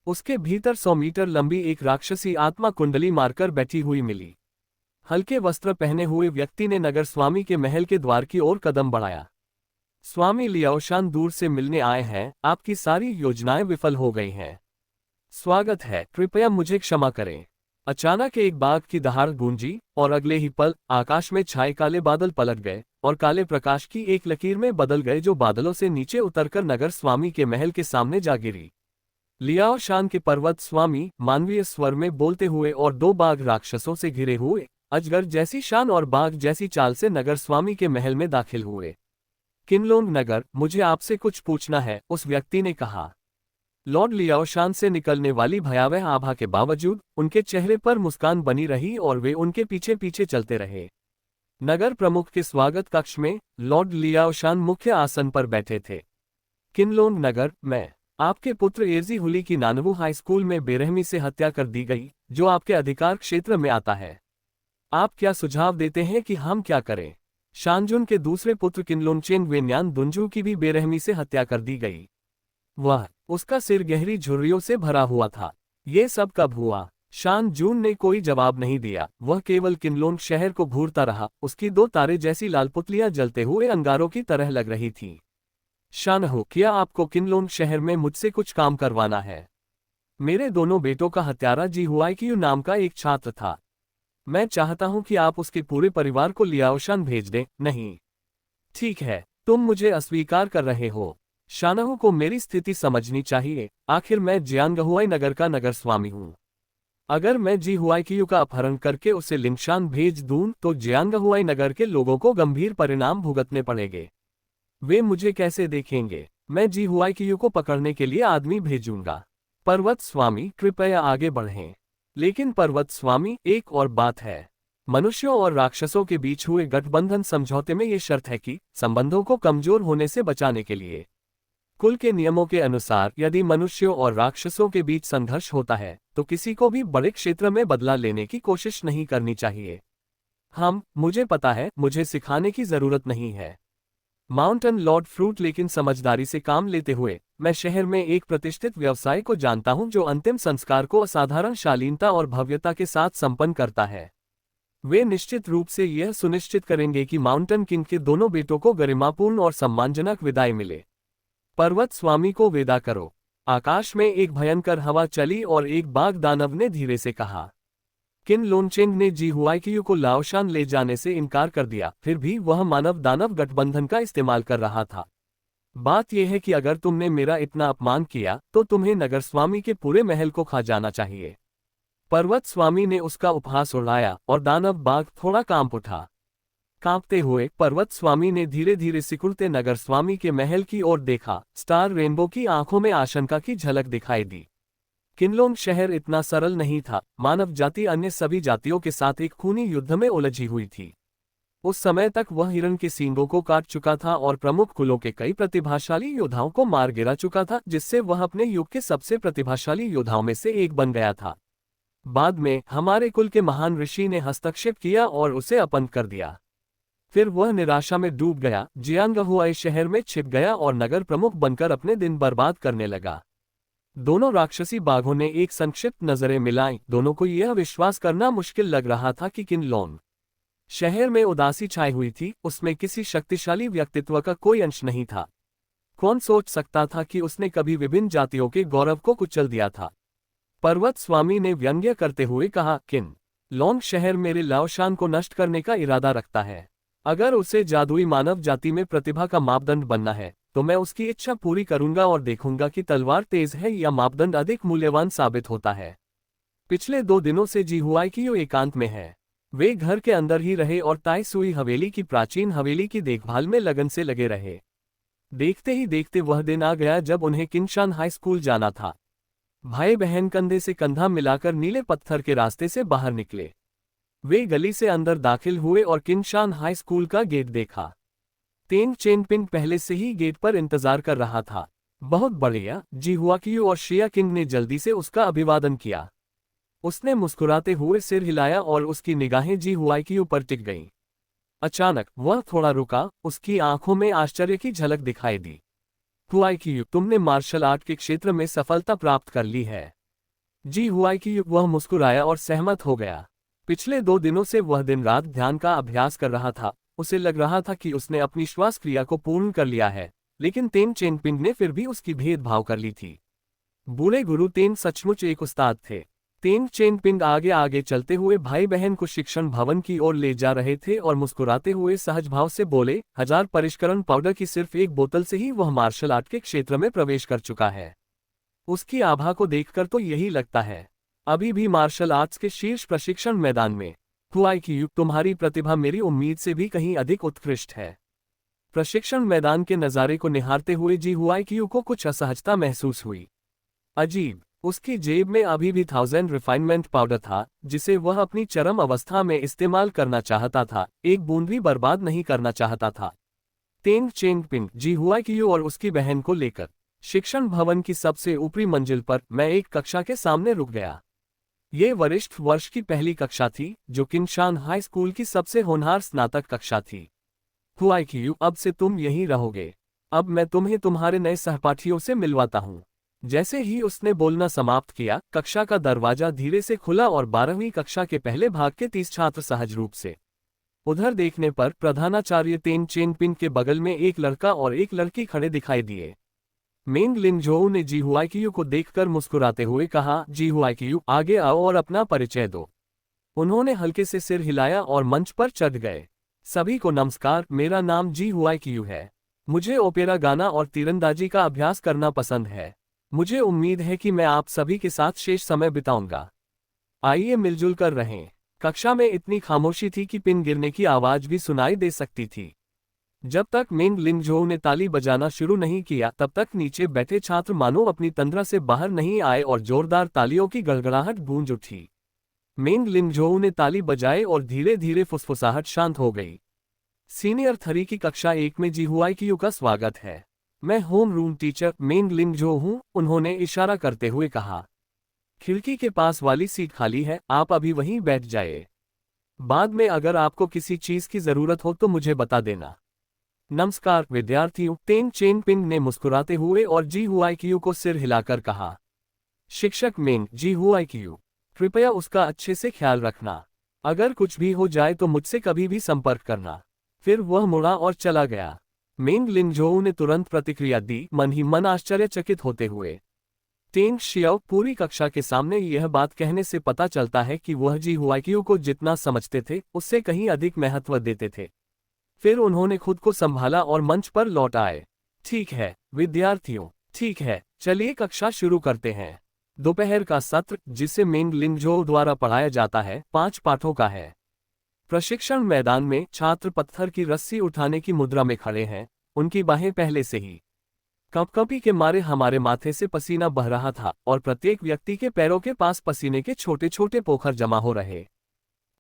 उसके भीतर 100 मीटर लंबी एक राक्षसी आत्मा कुंडली मारकर बैठी हुई मिली। हल्के वस्त्र पहने हुए व्यक्ति ने नगर स्वामी के महल के द्वार की ओर कदम बढ़ाया। स्वामी लियाओशान दूर से मिलने आए हैं, आपकी सारी योजनाएं विफल हो गई हैं। स्वागत है, कृपया मुझे क्षमा करें। अचानक एक बाघ की दहाड़ गूंजी और अगले ही पल आकाश में छाए काले बादल पलट गए और काले प्रकाश की एक लकीर में बदल गए, जो बादलों से नीचे उतरकर नगर स्वामी के महल के सामने जा गिरी। लियाओशान के पर्वत स्वामी मानवीय स्वर में बोलते हुए और दो बाघ राक्षसों से घिरे हुए अजगर जैसी शान और बाघ जैसी चाल से नगर स्वामी के महल में दाखिल हुए। किनलोंग नगर, मुझे आपसे कुछ पूछना है, उस व्यक्ति ने कहा। लॉर्ड लियाओशान से निकलने वाली भयावह आभा के बावजूद उनके चेहरे पर मुस्कान बनी रही और वे उनके पीछे पीछे चलते रहे। नगर प्रमुख के स्वागत कक्ष में लॉर्ड लियाओशान मुख्य आसन पर बैठे थे। किनलोंग नगर, मैं आपके पुत्र एजी हुली की नानवू हाई स्कूल में बेरहमी से हत्या कर दी गई, जो आपके अधिकार क्षेत्र में आता है। आप क्या सुझाव देते हैं कि हम क्या करें? शानजुन के दूसरे पुत्र किनलोंगचेन वेन्यान दुंजू की भी बेरहमी से हत्या कर दी गई। उसका सिर गहरी झुर्रियों से भरा हुआ था। ये सब कब हुआ? शानजून ने कोई जवाब नहीं दिया, वह केवल किनलोंग शहर को घूरता रहा। उसकी दो तारे जैसी लाल पुतलियां जलते हुए अंगारों की तरह लग रही थीं। शानहो, क्या आपको किनलोंग शहर में मुझसे कुछ काम करवाना है? मेरे दोनों बेटों का हत्यारा जी हुआईक्यू नाम का एक छात्र था। मैं चाहता हूं कि आप उसके पूरे परिवार को लियाओशान भेज दें। नहीं, ठीक है, तुम मुझे अस्वीकार कर रहे हो। शानहो को मेरी स्थिति समझनी चाहिए। आखिर मैं जियांगहुआई नगर का नगर स्वामी हूँ। अगर मैं जी हुआईक्यू का अपहरण करके उसे लिंगशान भेज दूं तो जियांगहुआई नगर के लोगों को गंभीर परिणाम भुगतने पड़ेंगे। वे मुझे कैसे देखेंगे? मैं जी हुआईक्यू को पकड़ने के लिए आदमी भेजूंगा। पर्वत स्वामी, कृपया आगे बढ़ें। लेकिन पर्वत स्वामी, एक और बात है। मनुष्यों और राक्षसों के बीच हुए गठबंधन समझौते में ये शर्त है कि संबंधों को कमजोर होने से बचाने के लिए कुल के नियमों के अनुसार यदि मनुष्यों और राक्षसों के बीच संघर्ष होता है तो किसी को भी बड़े क्षेत्र में बदला लेने की कोशिश नहीं करनी चाहिए। मुझे पता है, मुझे सिखाने की जरूरत नहीं है। माउंटेन लॉर्ड फ्रूट, लेकिन समझदारी से काम लेते हुए मैं शहर में एक प्रतिष्ठित व्यवसाय को जानता हूं जो अंतिम संस्कार को असाधारण शालीनता और भव्यता के साथ संपन्न करता है। वे निश्चित रूप से यह सुनिश्चित करेंगे कि माउंटेन किंग के दोनों बेटों को गरिमापूर्ण और सम्मानजनक विदाई मिले। पर्वत स्वामी को विदा करो। आकाश में एक भयंकर हवा चली और एक बाघ दानव ने धीरे से कहा। किनलोंगचेन ने जी हुआईक्यू को लाओशान ले जाने से इनकार कर दिया, फिर भी वह मानव दानव गठबंधन का इस्तेमाल कर रहा था। बात यह है कि अगर तुमने मेरा इतना अपमान किया तो तुम्हें नगर स्वामी के पूरे महल को खा जाना चाहिए। पर्वत स्वामी ने उसका उपहास उड़ाया और दानव बाघ थोड़ा कांप उठा। कांपते हुए पर्वत स्वामी ने धीरे धीरे सिकुड़ते नगर स्वामी के महल की ओर देखा। स्टार रेनबो की आंखों में आशंका की झलक दिखाई दी। किनलोंग शहर इतना सरल नहीं था। मानव जाति अन्य सभी जातियों के साथ एक खूनी युद्ध में उलझी हुई थी। उस समय तक वह हिरण के सींगों को काट चुका था और प्रमुख कुलों के कई प्रतिभाशाली योद्धाओं को मार गिरा चुका था, जिससे वह अपने युग के सबसे प्रतिभाशाली योद्धाओं में से एक बन गया था। बाद में हमारे कुल के महान ऋषि ने हस्तक्षेप किया और उसे अपंग कर दिया। फिर वह निराशा में डूब गया, जियांगहुआई शहर में छिप गया और नगर प्रमुख बनकर अपने दिन बर्बाद करने लगा। दोनों राक्षसी बाघों ने एक संक्षिप्त नजरें मिलाईं। दोनों को यह विश्वास करना मुश्किल लग रहा था कि किनलोंग शहर में उदासी छाई हुई थी। उसमें किसी शक्तिशाली व्यक्तित्व का कोई अंश नहीं था। कौन सोच सकता था कि उसने कभी विभिन्न जातियों के गौरव को कुचल दिया था। पर्वत स्वामी ने व्यंग्य करते हुए कहा, किनलोंग शहर मेरे लाओशान को नष्ट करने का इरादा रखता है। अगर उसे जादुई मानव जाति में प्रतिभा का मापदंड बनना है तो मैं उसकी इच्छा पूरी करूंगा और देखूंगा कि तलवार तेज है या मापदंड अधिक मूल्यवान साबित होता है। पिछले 2 दिनों से जीहुआईक्यू एकांत में है। वे घर के अंदर ही रहे और ताई सुई हवेली की प्राचीन हवेली की देखभाल में लगन से लगे रहे। देखते ही देखते वह दिन आ गया जब उन्हें किनशान हाई स्कूल जाना था। भाई बहन कंधे से कंधा मिलाकर नीले पत्थर के रास्ते से बाहर निकले। वे गली से अंदर दाखिल हुए और किनशान हाई स्कूल का गेट देखा। तेन चेनपिंग पहले से ही गेट पर इंतजार कर रहा था। बहुत बढ़िया, जीहुआक्यू और शिया किंग ने जल्दी से उसका अभिवादन किया। उसने मुस्कुराते हुए सिर हिलाया और उसकी निगाहें जीहुआक्यू पर टिक गईं। अचानक वह थोड़ा रुका, उसकी आंखों में आश्चर्य की झलक दिखाई दी। हुआक्यू, तुमने मार्शल आर्ट के क्षेत्र में सफलता प्राप्त कर ली है। जीहुआक्यू वह मुस्कुराया और सहमत हो गया। पिछले 2 दिनों से वह दिन रात ध्यान का अभ्यास कर रहा था। उसे लग रहा था कि उसने अपनी श्वास क्रिया को पूर्ण कर लिया है, लेकिन तेन चेनपिंग ने फिर भी उसकी भेदभाव कर ली थी। बूढ़े गुरु तेन सचमुच एक उस्ताद थे। तेन चेनपिंग आगे आगे चलते हुए भाई बहन को शिक्षण भवन की ओर ले जा रहे थे और मुस्कुराते हुए सहज भाव से बोले, 1000 परिष्करण पाउडर की सिर्फ एक बोतल से ही वह मार्शल आर्ट के क्षेत्र में प्रवेश कर चुका है। उसकी आभा को देखकर तो यही लगता है। अभी भी मार्शल आर्ट्स के शीर्ष प्रशिक्षण मैदान में। हुआक्यू, तुम्हारी प्रतिभा मेरी उम्मीद से भी कहीं अधिक उत्कृष्ट है। प्रशिक्षण मैदान के नज़ारे को निहारते हुए जीहुआक्यू को कुछ असहजता महसूस हुई। अजीब, उसकी जेब में अभी भी 1000 रिफाइनमेंट पाउडर था, जिसे वह अपनी चरम अवस्था में इस्तेमाल करना चाहता था, एक बूंद भी बर्बाद नहीं करना चाहता था। तेन चेनपिंग, जीहुआक्यू और उसकी बहन को लेकर शिक्षण भवन की सबसे ऊपरी मंजिल पर मैं एक कक्षा के सामने रुक गया। ये वरिष्ठ वर्ष की पहली कक्षा थी, जो किनशान हाई स्कूल की सबसे होनहार स्नातक कक्षा थी। हुआक्यू, अब से तुम यहीं रहोगे। अब मैं तुम्हें तुम्हारे नए सहपाठियों से मिलवाता हूँ। जैसे ही उसने बोलना समाप्त किया, कक्षा का दरवाजा धीरे से खुला और 12वीं कक्षा के पहले भाग के 30 छात्र सहज रूप से उधर देखने पर प्रधानाचार्य तेन चेनपिंग के बगल में एक लड़का और एक लड़की खड़े दिखाई दिए। मेंग लिंगझोउ ने जीहुआक्यू को देखकर मुस्कुराते हुए कहा, जीहुआक्यू, आगे आओ और अपना परिचय दो। उन्होंने हल्के से सिर हिलाया और मंच पर चढ़ गए। सभी को नमस्कार, मेरा नाम जीहुआक्यू है। मुझे ओपेरा गाना और तीरंदाजी का अभ्यास करना पसंद है। मुझे उम्मीद है कि मैं आप सभी के साथ शेष समय बिताऊंगा। आइए मिलजुल कर रहें। कक्षा में इतनी खामोशी थी कि पिन गिरने की आवाज भी सुनाई दे सकती थी। जब तक मेंग लिंगझोउ ने ताली बजाना शुरू नहीं किया, तब तक नीचे बैठे छात्र मानो अपनी तंद्रा से बाहर नहीं आए और जोरदार तालियों की गड़गड़ाहट गूंज उठी। मेंग लिंगझोउ ने ताली बजाए और धीरे धीरे फुसफुसाहट शांत हो गई। सीनियर 3 की कक्षा 1 में जीहुआक्यू का स्वागत है। मैं होम रूम टीचर मेंग लिंगझोउ हूँ, उन्होंने इशारा करते हुए कहा। खिड़की के पास वाली सीट खाली है, आप अभी वहीं बैठ जाइए। बाद में अगर आपको किसी चीज की जरूरत हो तो मुझे बता देना। नमस्कार विद्यार्थियों, तेन चेनपिंग ने मुस्कुराते हुए और जीहुआक्यू को सिर हिलाकर कहा। शिक्षक मेंग, जीहुआक्यू, कृपया उसका अच्छे से ख्याल रखना। अगर कुछ भी हो जाए तो मुझसे कभी भी संपर्क करना। फिर वह मुड़ा और चला गया। मेंग लिंगझोउ ने तुरंत प्रतिक्रिया दी, मन ही मन आश्चर्यचकित होते हुए। तेंग शियाओ, पूरी कक्षा के सामने यह बात कहने से पता चलता है कि वह जीहुआक्यू को जितना समझते थे उससे कहीं अधिक महत्व देते थे। फिर उन्होंने खुद को संभाला और मंच पर लौट आए। ठीक है विद्यार्थियों, ठीक है, चलिए कक्षा शुरू करते हैं। दोपहर का सत्र, जिसे मेंग लिंगझोउ द्वारा पढ़ाया जाता है, 5 पाठों का है। प्रशिक्षण मैदान में छात्र पत्थर की रस्सी उठाने की मुद्रा में खड़े हैं, उनकी बाहें पहले से ही कंपकंपी के मारे हमारे माथे से पसीना बह रहा था और प्रत्येक व्यक्ति के पैरों के पास पसीने के छोटे छोटे पोखर जमा हो रहे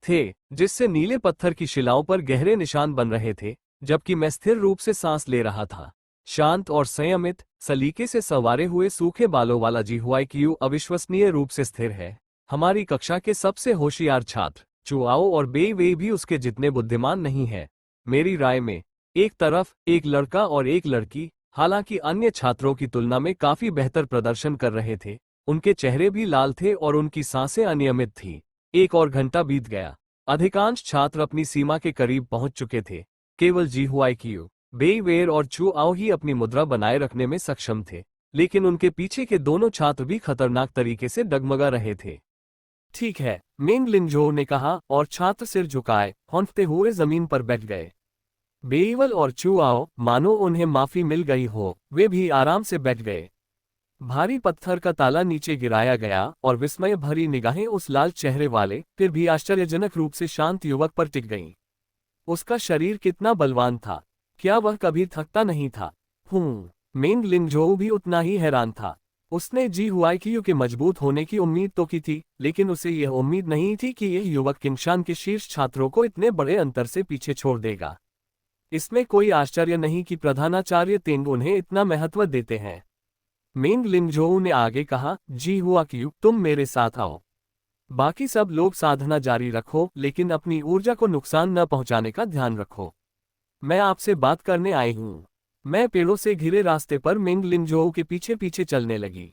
थे, जिससे नीले पत्थर की शिलाओं पर गहरे निशान बन रहे थे, जबकि मैं स्थिर रूप से सांस ले रहा था। शांत और संयमित, सलीके से संवारे हुए सूखे बालों वाला जीहुआईक्यू अविश्वसनीय रूप से स्थिर है। हमारी कक्षा के सबसे होशियार छात्र चुआओ और बेई वेई भी उसके जितने बुद्धिमान नहीं है, मेरी राय में। एक तरफ एक लड़का और एक लड़की, हालांकि अन्य छात्रों की तुलना में काफी बेहतर प्रदर्शन कर रहे थे। उनके चेहरे भी लाल थे और उनकी सांसें अनियमित थीं। 1 और घंटा बीत गया। अधिकांश छात्र अपनी सीमा के करीब पहुंच चुके थे। केवल जीहुआईक्यू, बेई वेई और चुआओ ही अपनी मुद्रा बनाए रखने में सक्षम थे, लेकिन उनके पीछे के दोनों छात्र भी खतरनाक तरीके से डगमगा रहे थे। ठीक है, मेंग लिनजो ने कहा और छात्र सिर झुकाए हौंकते हुए जमीन पर बैठ गए। बेईवल और चुआओ, मानो उन्हें माफी मिल गई हो, वे भी आराम से बैठ गए। भारी पत्थर का ताला नीचे गिराया गया और विस्मय भरी निगाहें उस लाल चेहरे वाले फिर भी आश्चर्यजनक रूप से शांत युवक पर टिक गईं। उसका शरीर कितना बलवान था, क्या वह कभी थकता नहीं था? मेंग लिनजो भी उतना ही हैरान था। उसने जीहुआईक्यू के मजबूत होने की उम्मीद तो की थी, लेकिन उसे यह उम्मीद नहीं थी कि यह युवक किंशान के शीर्ष छात्रों को इतने बड़े अंतर से पीछे छोड़ देगा। इसमें कोई आश्चर्य नहीं कि प्रधानाचार्य तेंग उन्हें इतना महत्व देते हैं। मेंग लिनजो ने आगे कहा, जीहुआईक्यू, तुम मेरे साथ आओ। बाकी सब लोग साधना जारी रखो, लेकिन अपनी ऊर्जा को नुकसान न पहुंचाने का ध्यान रखो। मैं आपसे बात करने आई हूं। मैं पेड़ों से घिरे रास्ते पर मेंग लिनजो के पीछे पीछे चलने लगी।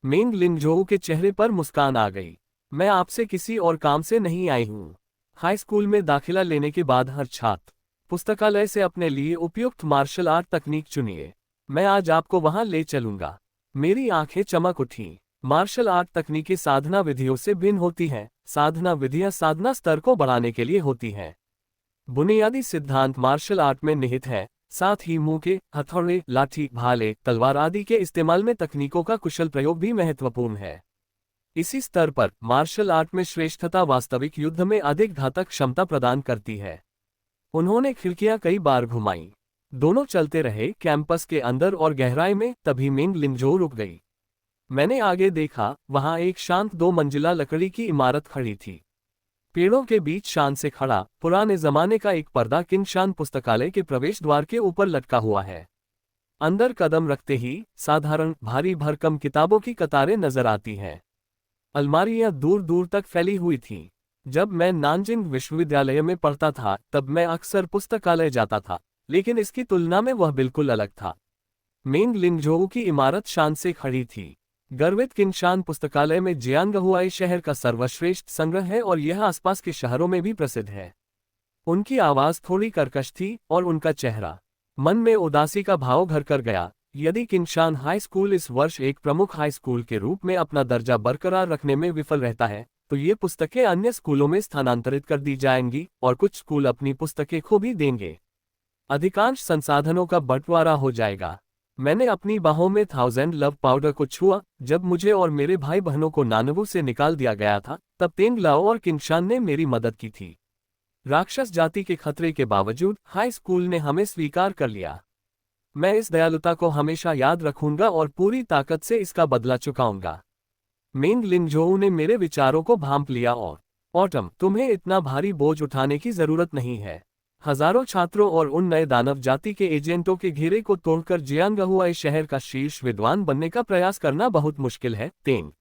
मेंग लिनजो के चेहरे पर मुस्कान आ गई। मैं आपसे किसी और काम से नहीं आई हूं। हाई स्कूल में दाखिला लेने के बाद हर छात्र पुस्तकालय से अपने लिए उपयुक्त मार्शल आर्ट तकनीक चुनिए। मैं आज आपको वहां ले चलूंगा। मेरी आंखें चमक उठीं। मार्शल आर्ट तकनीकें साधना विधियों से भिन्न होती हैं। साधना विधियां साधना स्तर को बढ़ाने के लिए होती हैं। बुनियादी सिद्धांत मार्शल आर्ट में निहित है, साथ ही मुक्के, हथौड़े, लाठी, भाले, तलवार आदि के इस्तेमाल में तकनीकों का कुशल प्रयोग भी महत्वपूर्ण है। इसी स्तर पर मार्शल आर्ट में श्रेष्ठता वास्तविक युद्ध में अधिक घातक क्षमता प्रदान करती है। उन्होंने खिड़कियां कई बार घुमाईं। दोनों चलते रहे कैंपस के अंदर और गहराई में, तभी मेंग लिनजो रुक गई। मैंने आगे देखा, वहां एक शांत 2 मंजिला लकड़ी की इमारत खड़ी थी। पेड़ों के बीच शान से खड़ा पुराने जमाने का एक पर्दा किंशान पुस्तकालय के प्रवेश द्वार के ऊपर लटका हुआ है। अंदर कदम रखते ही साधारण भारी भरकम किताबों की कतारें नजर आती हैं। अलमारियां दूर दूर तक फैली हुई थीं। जब मैं नानजिंग विश्वविद्यालय में पढ़ता था तब मैं अक्सर पुस्तकालय जाता था, लेकिन इसकी तुलना में वह बिल्कुल अलग था। मेंग लिनजो की इमारत शान से खड़ी थी। गर्वित किंशान पुस्तकालय में जियांगहुआई शहर का सर्वश्रेष्ठ संग्रह है और यह आसपास के शहरों में भी प्रसिद्ध है। उनकी आवाज थोड़ी कर्कश थी और उनका चेहरा, मन में उदासी का भाव घर कर गया। यदि किंशान हाई स्कूल इस वर्ष एक प्रमुख हाई स्कूल के रूप में अपना दर्जा बरकरार रखने में विफल रहता है, तो ये पुस्तकें अन्य स्कूलों में स्थानांतरित कर दी जाएंगी और कुछ स्कूल अपनी पुस्तकें खो भी देंगे। अधिकांश संसाधनों का बंटवारा हो जाएगा। मैंने अपनी बाहों में 1000 लव पाउडर को छुआ। जब मुझे और मेरे भाई बहनों को नानवू से निकाल दिया गया था, तब तेंग लाओ और किंशान ने मेरी मदद की थी। राक्षस जाति के खतरे के बावजूद हाई स्कूल ने हमें स्वीकार कर लिया। मैं इस दयालुता को हमेशा याद रखूंगा और पूरी ताकत से इसका बदला चुकाऊंगा। मेंग लिनजो ने मेरे विचारों को भांप लिया और ऑटम, तुम्हें इतना भारी बोझ उठाने की जरूरत नहीं है। हजारों छात्रों और उन नए दानव जाति के एजेंटों के घेरे को तोड़कर जियांगहुआई शहर का शीर्ष विद्वान बनने का प्रयास करना बहुत मुश्किल है, तेंग।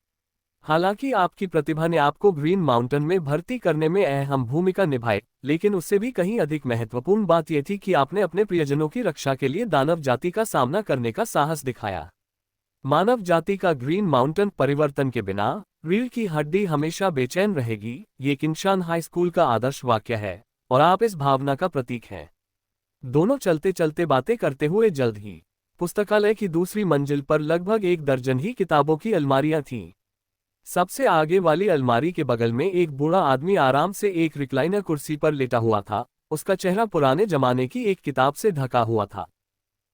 हालांकि आपकी प्रतिभा ने आपको ग्रीन माउंटेन में भर्ती करने में अहम भूमिका निभाई, लेकिन उससे भी कहीं अधिक महत्वपूर्ण बात यह थी कि आपने अपने प्रियजनों की रक्षा के लिए दानव जाति का सामना करने का साहस दिखाया। मानव जाति का ग्रीन माउंटेन परिवर्तन के बिना रीढ़ की हड्डी हमेशा बेचैन रहेगी, ये किंशान हाई स्कूल का आदर्श वाक्य है और आप इस भावना का प्रतीक हैं। दोनों चलते चलते बातें करते हुए जल्द ही पुस्तकालय की दूसरी मंजिल पर लगभग 1 दर्जन ही किताबों की अलमारियां थीं। सबसे आगे वाली अलमारी के बगल में एक बूढ़ा आदमी आराम से एक रिक्लाइनर कुर्सी पर लेटा हुआ था। उसका चेहरा पुराने जमाने की एक किताब से ढका हुआ था।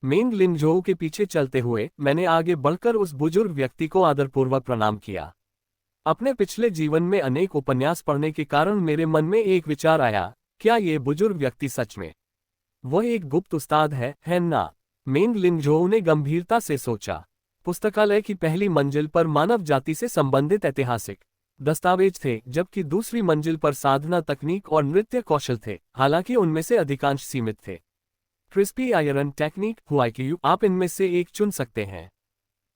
मेंग लिनजो के पीछे चलते हुए मैंने आगे बढ़कर उस बुजुर्ग व्यक्ति को आदरपूर्वक प्रणाम किया। अपने पिछले जीवन में अनेक उपन्यास पढ़ने के कारण मेरे मन में एक विचार आया क्या ये बुजुर्ग व्यक्ति सच में वह एक गुप्त उस्ताद है ना? मेंग लिंगझोउ ने गंभीरता से सोचा। पुस्तकालय की पहली मंजिल पर मानव जाति से संबंधित ऐतिहासिक दस्तावेज थे, जबकि दूसरी मंजिल पर साधना तकनीक और नृत्य कौशल थे, हालांकि उनमें से अधिकांश सीमित थे। क्रिस्पी आयरन टेक्निक हुआईक्यू, आप इनमें से एक चुन सकते हैं।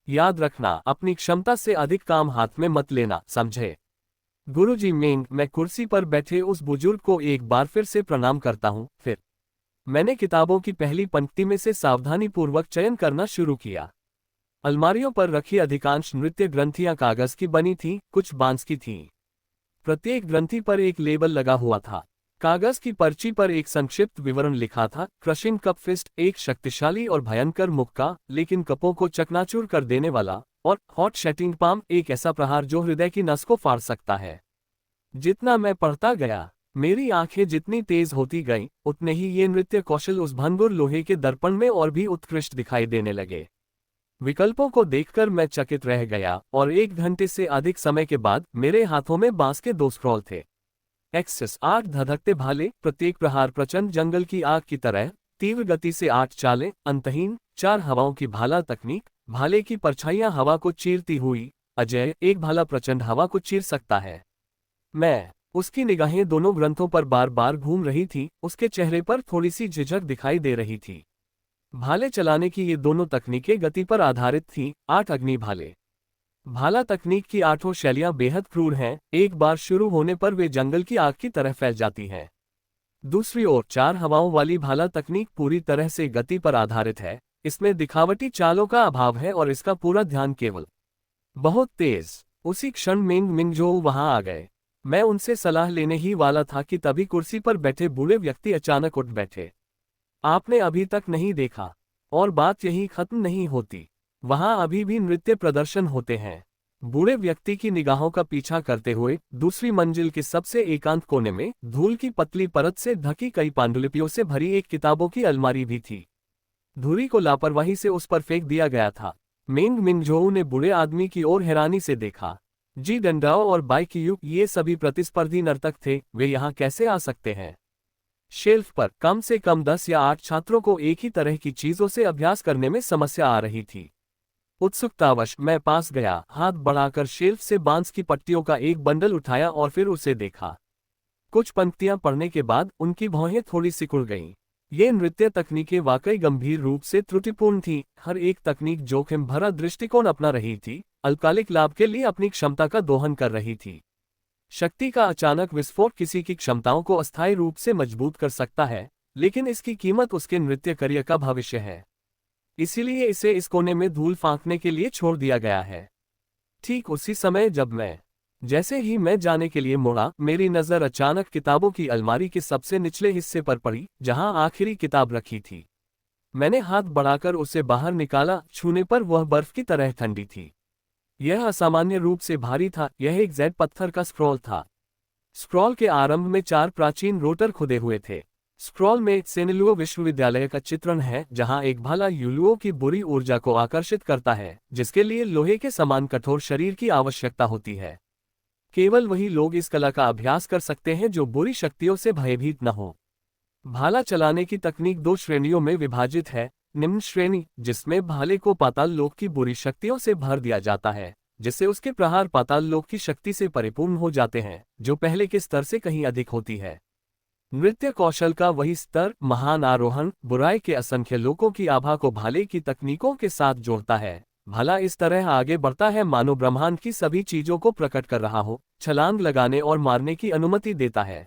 याद रखना, अपनी क्षमता से अधिक काम हाथ में मत लेना, समझे? गुरुजी मेंग, मैं कुर्सी पर बैठे उस बुजुर्ग को एक बार फिर से प्रणाम करता हूँ। फिर मैंने किताबों की पहली पंक्ति में से सावधानीपूर्वक चयन करना शुरू किया। अलमारियों पर रखी अधिकांश नृत्य ग्रंथियां कागज की बनी थीं, कुछ बांस की थीं। प्रत्येक ग्रंथि पर एक लेबल लगा हुआ था। कागज की पर्ची पर एक संक्षिप्त विवरण लिखा था, क्रशिंग कप फिस्ट, एक शक्तिशाली और भयंकर मुक्का, लेकिन कपों को चकनाचूर कर देने वाला, और हॉट शैटिंग पाम, एक ऐसा प्रहार जो हृदय की नस को फाड़ सकता है। जितना मैं पढ़ता गया, मेरी आंखें जितनी तेज होती गईं, उतने ही ये नृत्य कौशल उस भंगुर लोहे के दर्पण में और भी उत्कृष्ट दिखाई देने लगे। विकल्पों को देखकर मैं चकित रह गया, और 1 घंटे से अधिक समय के बाद मेरे हाथों में बांस के 2 स्क्रॉल थे। एक्सेस 8 धधकते भाले, प्रत्येक प्रहार प्रचंड जंगल की आग की तरह, तीव्र गति से 8 चालें, अंतहीन 4 हवाओं की भाला तकनीक, भाले की परछाइयां हवा को चीरती हुई। अजय, एक भाला प्रचंड हवा को चीर सकता है। उसकी निगाहें दोनों ग्रंथों पर बार बार घूम रही थी, उसके चेहरे पर थोड़ी सी झिझक दिखाई दे रही थी। भाले चलाने की ये दोनों तकनीकें गति पर आधारित थीं। 8 अग्नि भाले। भाला तकनीक की 8 शैलियां बेहद क्रूर हैं, एक बार शुरू होने पर वे जंगल की आग की तरह फैल जाती हैं। दूसरी ओर 4 हवाओं वाली भाला तकनीक पूरी तरह से गति पर आधारित है, इसमें दिखावटी चालों का अभाव है और इसका पूरा ध्यान केवल बहुत तेज। उसी क्षण मेंग लिंगझोउ वहां आ गए। मैं उनसे सलाह लेने ही वाला था कि तभी कुर्सी पर बैठे बूढ़े व्यक्ति अचानक उठ बैठे। आपने अभी तक नहीं देखा, और बात यही खत्म नहीं होती, वहां अभी भी नृत्य प्रदर्शन होते हैं। बूढ़े व्यक्ति की निगाहों का पीछा करते हुए दूसरी मंजिल के सबसे एकांत कोने में धूल की पतली परत से ढकी कई पांडुलिपियों से भरी एक किताबों की अलमारी भी थी। धुरी को लापरवाही से उस पर फेंक दिया गया था। मेंग लिंगझोउ ने बूढ़े आदमी की ओर हैरानी से देखा। जी डंडाओ और बाइक्यू, ये सभी प्रतिस्पर्धी नर्तक थे, वे यहाँ कैसे आ सकते हैं? शेल्फ पर कम से कम 10 या 8 छात्रों को एक ही तरह की चीजों से अभ्यास करने में समस्या आ रही थी। उत्सुकतावश मैं पास गया, हाथ बढ़ाकर शेल्फ से बांस की पट्टियों का एक बंडल उठाया और फिर उसे देखा। कुछ पंक्तियां पढ़ने के बाद उनकी भौहें थोड़ी सिकुड़ गईं। ये नृत्य तकनीकें वाकई गंभीर रूप से त्रुटिपूर्ण थीं। हर एक तकनीक जोखिम भरा दृष्टिकोण अपना रही थी, अल्पकालिक लाभ के लिए अपनी क्षमता का दोहन कर रही थी। शक्ति का अचानक विस्फोट किसी की क्षमताओं को अस्थायी रूप से मजबूत कर सकता है, लेकिन इसकी कीमत उसके नृत्य करियर का भविष्य है। इसीलिए इसे इस कोने में धूल फांकने के लिए छोड़ दिया गया है। ठीक उसी समय जैसे ही मैं जाने के लिए मुड़ा, मेरी नज़र अचानक किताबों की अलमारी के सबसे निचले हिस्से पर पड़ी, जहां आखिरी किताब रखी थी। मैंने हाथ बढ़ाकर उसे बाहर निकाला, छूने पर वह बर्फ की तरह ठंडी थी। यह असामान्य रूप से भारी था। यह एक जेड पत्थर का स्क्रॉल था। स्क्रॉल के आरंभ में 4 प्राचीन रोटर खुदे हुए थे। स्क्रॉल में सेनलुओ विश्वविद्यालय का चित्रण है, जहां एक भाला युलुओं की बुरी ऊर्जा को आकर्षित करता है, जिसके लिए लोहे के समान कठोर शरीर की आवश्यकता होती है। केवल वही लोग इस कला का अभ्यास कर सकते हैं जो बुरी शक्तियों से भयभीत न हो। भाला चलाने की तकनीक 2 श्रेणियों में विभाजित है। निम्न श्रेणी, जिसमें भाले को पाताल लोक की बुरी शक्तियों से भर दिया जाता है, जिससे उसके प्रहार पाताल लोक की शक्ति से परिपूर्ण हो जाते हैं, जो पहले के स्तर से कहीं अधिक होती है। नृत्य कौशल का वही स्तर, महान आरोहण, बुराई के असंख्य लोगों की आभा को भाले की तकनीकों के साथ जोड़ता है। भाला इस तरह आगे बढ़ता है मानो ब्रह्मांड की सभी चीजों को प्रकट कर रहा हो, छलांग लगाने और मारने की अनुमति देता है।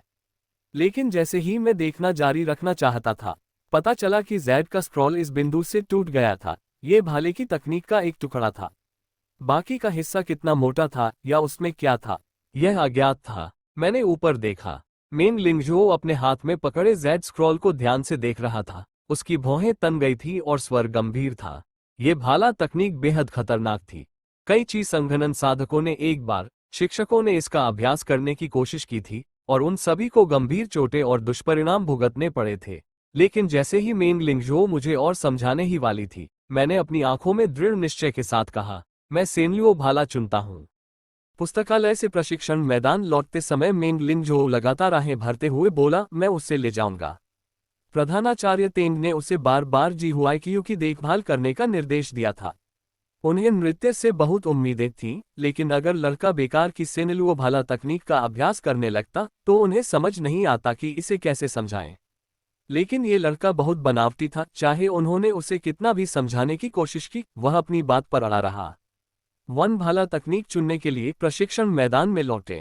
लेकिन जैसे ही मैं देखना जारी रखना चाहता था, पता चला कि जैड का स्क्रॉल इस बिंदु से टूट गया था। ये भाले की तकनीक का एक टुकड़ा था। बाकी का हिस्सा कितना मोटा था या उसमें क्या था, यह अज्ञात था। मैंने ऊपर देखा। मेंग लिंगझोउ अपने हाथ में पकड़े जैड स्क्रॉल को ध्यान से देख रहा था। उसकी भौहें तन गई थी और स्वर गंभीर था। ये भाला तकनीक बेहद खतरनाक थी। कई चीज संघनन साधकों ने एक बार, शिक्षकों ने इसका अभ्यास करने की कोशिश की थी, और उन सभी को गंभीर चोटें और दुष्परिणाम भुगतने पड़े थे। लेकिन जैसे ही मेंग लिंगझोउ मुझे और समझाने ही वाली थी, मैंने अपनी आंखों में दृढ़ निश्चय के साथ कहा, मैं सेनलुओ भाला चुनता हूं। पुस्तकालय से प्रशिक्षण मैदान लौटते समय मेंग लिनजो लगातार राहें भरते हुए बोला, मैं उससे ले जाऊंगा। प्रधानाचार्य तेंग ने उसे बार बार जी हुआईक्यू की देखभाल करने का निर्देश दिया था। उन्हें नृत्य से बहुत उम्मीदें थीं, लेकिन अगर लड़का बेकार की सेनलुओ भाला तकनीक का अभ्यास करने लगता तो उन्हें समझ नहीं आता कि इसे कैसे समझाएं। लेकिन ये लड़का बहुत बनावटी था, चाहे उन्होंने उसे कितना भी समझाने की कोशिश की, वह अपनी बात पर अड़ा रहा। वन भाला तकनीक चुनने के लिए प्रशिक्षण मैदान में लौटे।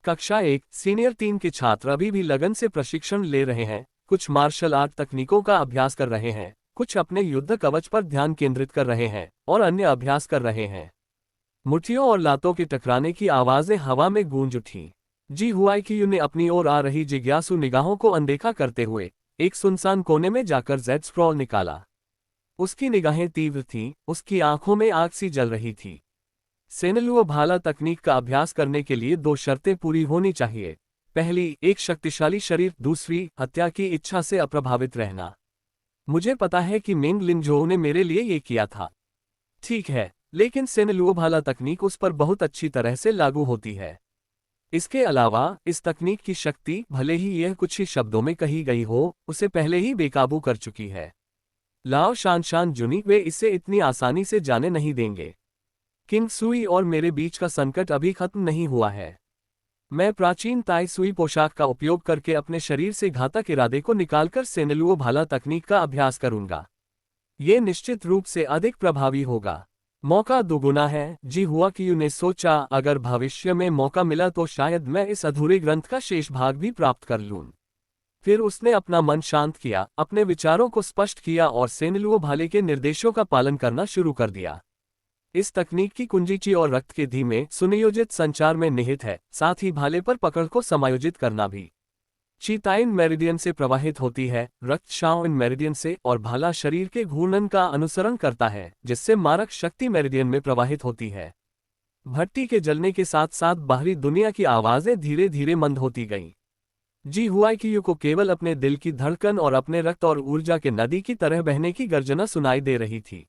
कक्षा 1 सीनियर 3 के छात्र अभी भी लगन से प्रशिक्षण ले रहे हैं, कुछ मार्शल आर्ट तकनीकों का अभ्यास कर रहे हैं, कुछ अपने युद्ध कवच पर ध्यान केंद्रित कर रहे हैं और अन्य अभ्यास कर रहे हैं। मुट्ठियों और लातों के टकराने की आवाजें हवा में गूंज उठी। जी हुआईक्यू ने अपनी ओर आ रही जिज्ञासु निगाहों को अनदेखा करते हुए एक सुनसान कोने में जाकर जेड स्क्रॉल निकाला। उसकी निगाहें तीव्र थीं, उसकी आंखों में आग सी जल रही थी। सेनलुओ भाला तकनीक का अभ्यास करने के लिए 2 शर्तें पूरी होनी चाहिए। पहली, एक शक्तिशाली शरीर, दूसरी, हत्या की इच्छा से अप्रभावित रहना। मुझे पता है कि मेंग लिनजो ने मेरे लिए ये किया था। ठीक है, लेकिन सेनलुओ भाला तकनीक उस पर बहुत अच्छी तरह से लागू होती है। इसके अलावा इस तकनीक की शक्ति, भले ही यह कुछ ही शब्दों में कही गई हो, उसे पहले ही बेकाबू कर चुकी है। लाओ शान जुनी, वे इसे इतनी आसानी से जाने नहीं देंगे। किंग सुई और मेरे बीच का संकट अभी खत्म नहीं हुआ है। मैं प्राचीन ताई सुई पोशाक का उपयोग करके अपने शरीर से घातक इरादे को निकालकर सेनलुओ भाला तकनीक का अभ्यास करूंगा। ये निश्चित रूप से अधिक प्रभावी होगा। मौका दुगुना है, जी हुआईक्यू ने सोचा, अगर भविष्य में मौका मिला तो शायद मैं इस अधूरे ग्रंथ का शेष भाग भी प्राप्त कर लूं। फिर उसने अपना मन शांत किया, अपने विचारों को स्पष्ट किया और सेनलुओ भाले के निर्देशों का पालन करना शुरू कर दिया। इस तकनीक की कुंजी ची और रक्त के धीमे सुनियोजित संचार में निहित है, साथ ही भाले पर पकड़ को समायोजित करना भी। ची ताइन मेरिडियन से प्रवाहित होती है, रक्त शाओइन मेरिडियन से, और भाला शरीर के घूर्णन का अनुसरण करता है, जिससे मारक शक्ति मेरिडियन में प्रवाहित होती है। भट्टी के जलने के साथ साथ बाहरी दुनिया की आवाजें धीरे धीरे मंद होती गईं। जी हुआईक्यू को केवल अपने दिल की धड़कन और अपने रक्त और ऊर्जा के नदी की तरह बहने की गर्जना सुनाई दे रही थी।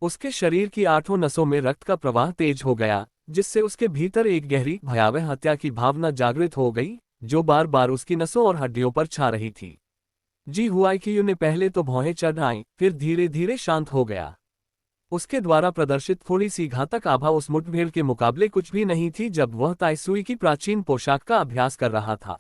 उसके शरीर की 8 नसों में रक्त का प्रवाह तेज हो गया, जिससे उसके भीतर एक गहरी, भयावह हत्या की भावना जागृत हो गई, जो बार बार उसकी नसों और हड्डियों पर छा रही थी। जी हुआईक्यू ने पहले तो भौहें चढ़ आईं, फिर धीरे धीरे शांत हो गया। उसके द्वारा प्रदर्शित थोड़ी सी घातक आभा उस मुठभेड़ के मुकाबले कुछ भी नहीं थी जब वह ताई सुई की प्राचीन पोशाक का अभ्यास कर रहा था।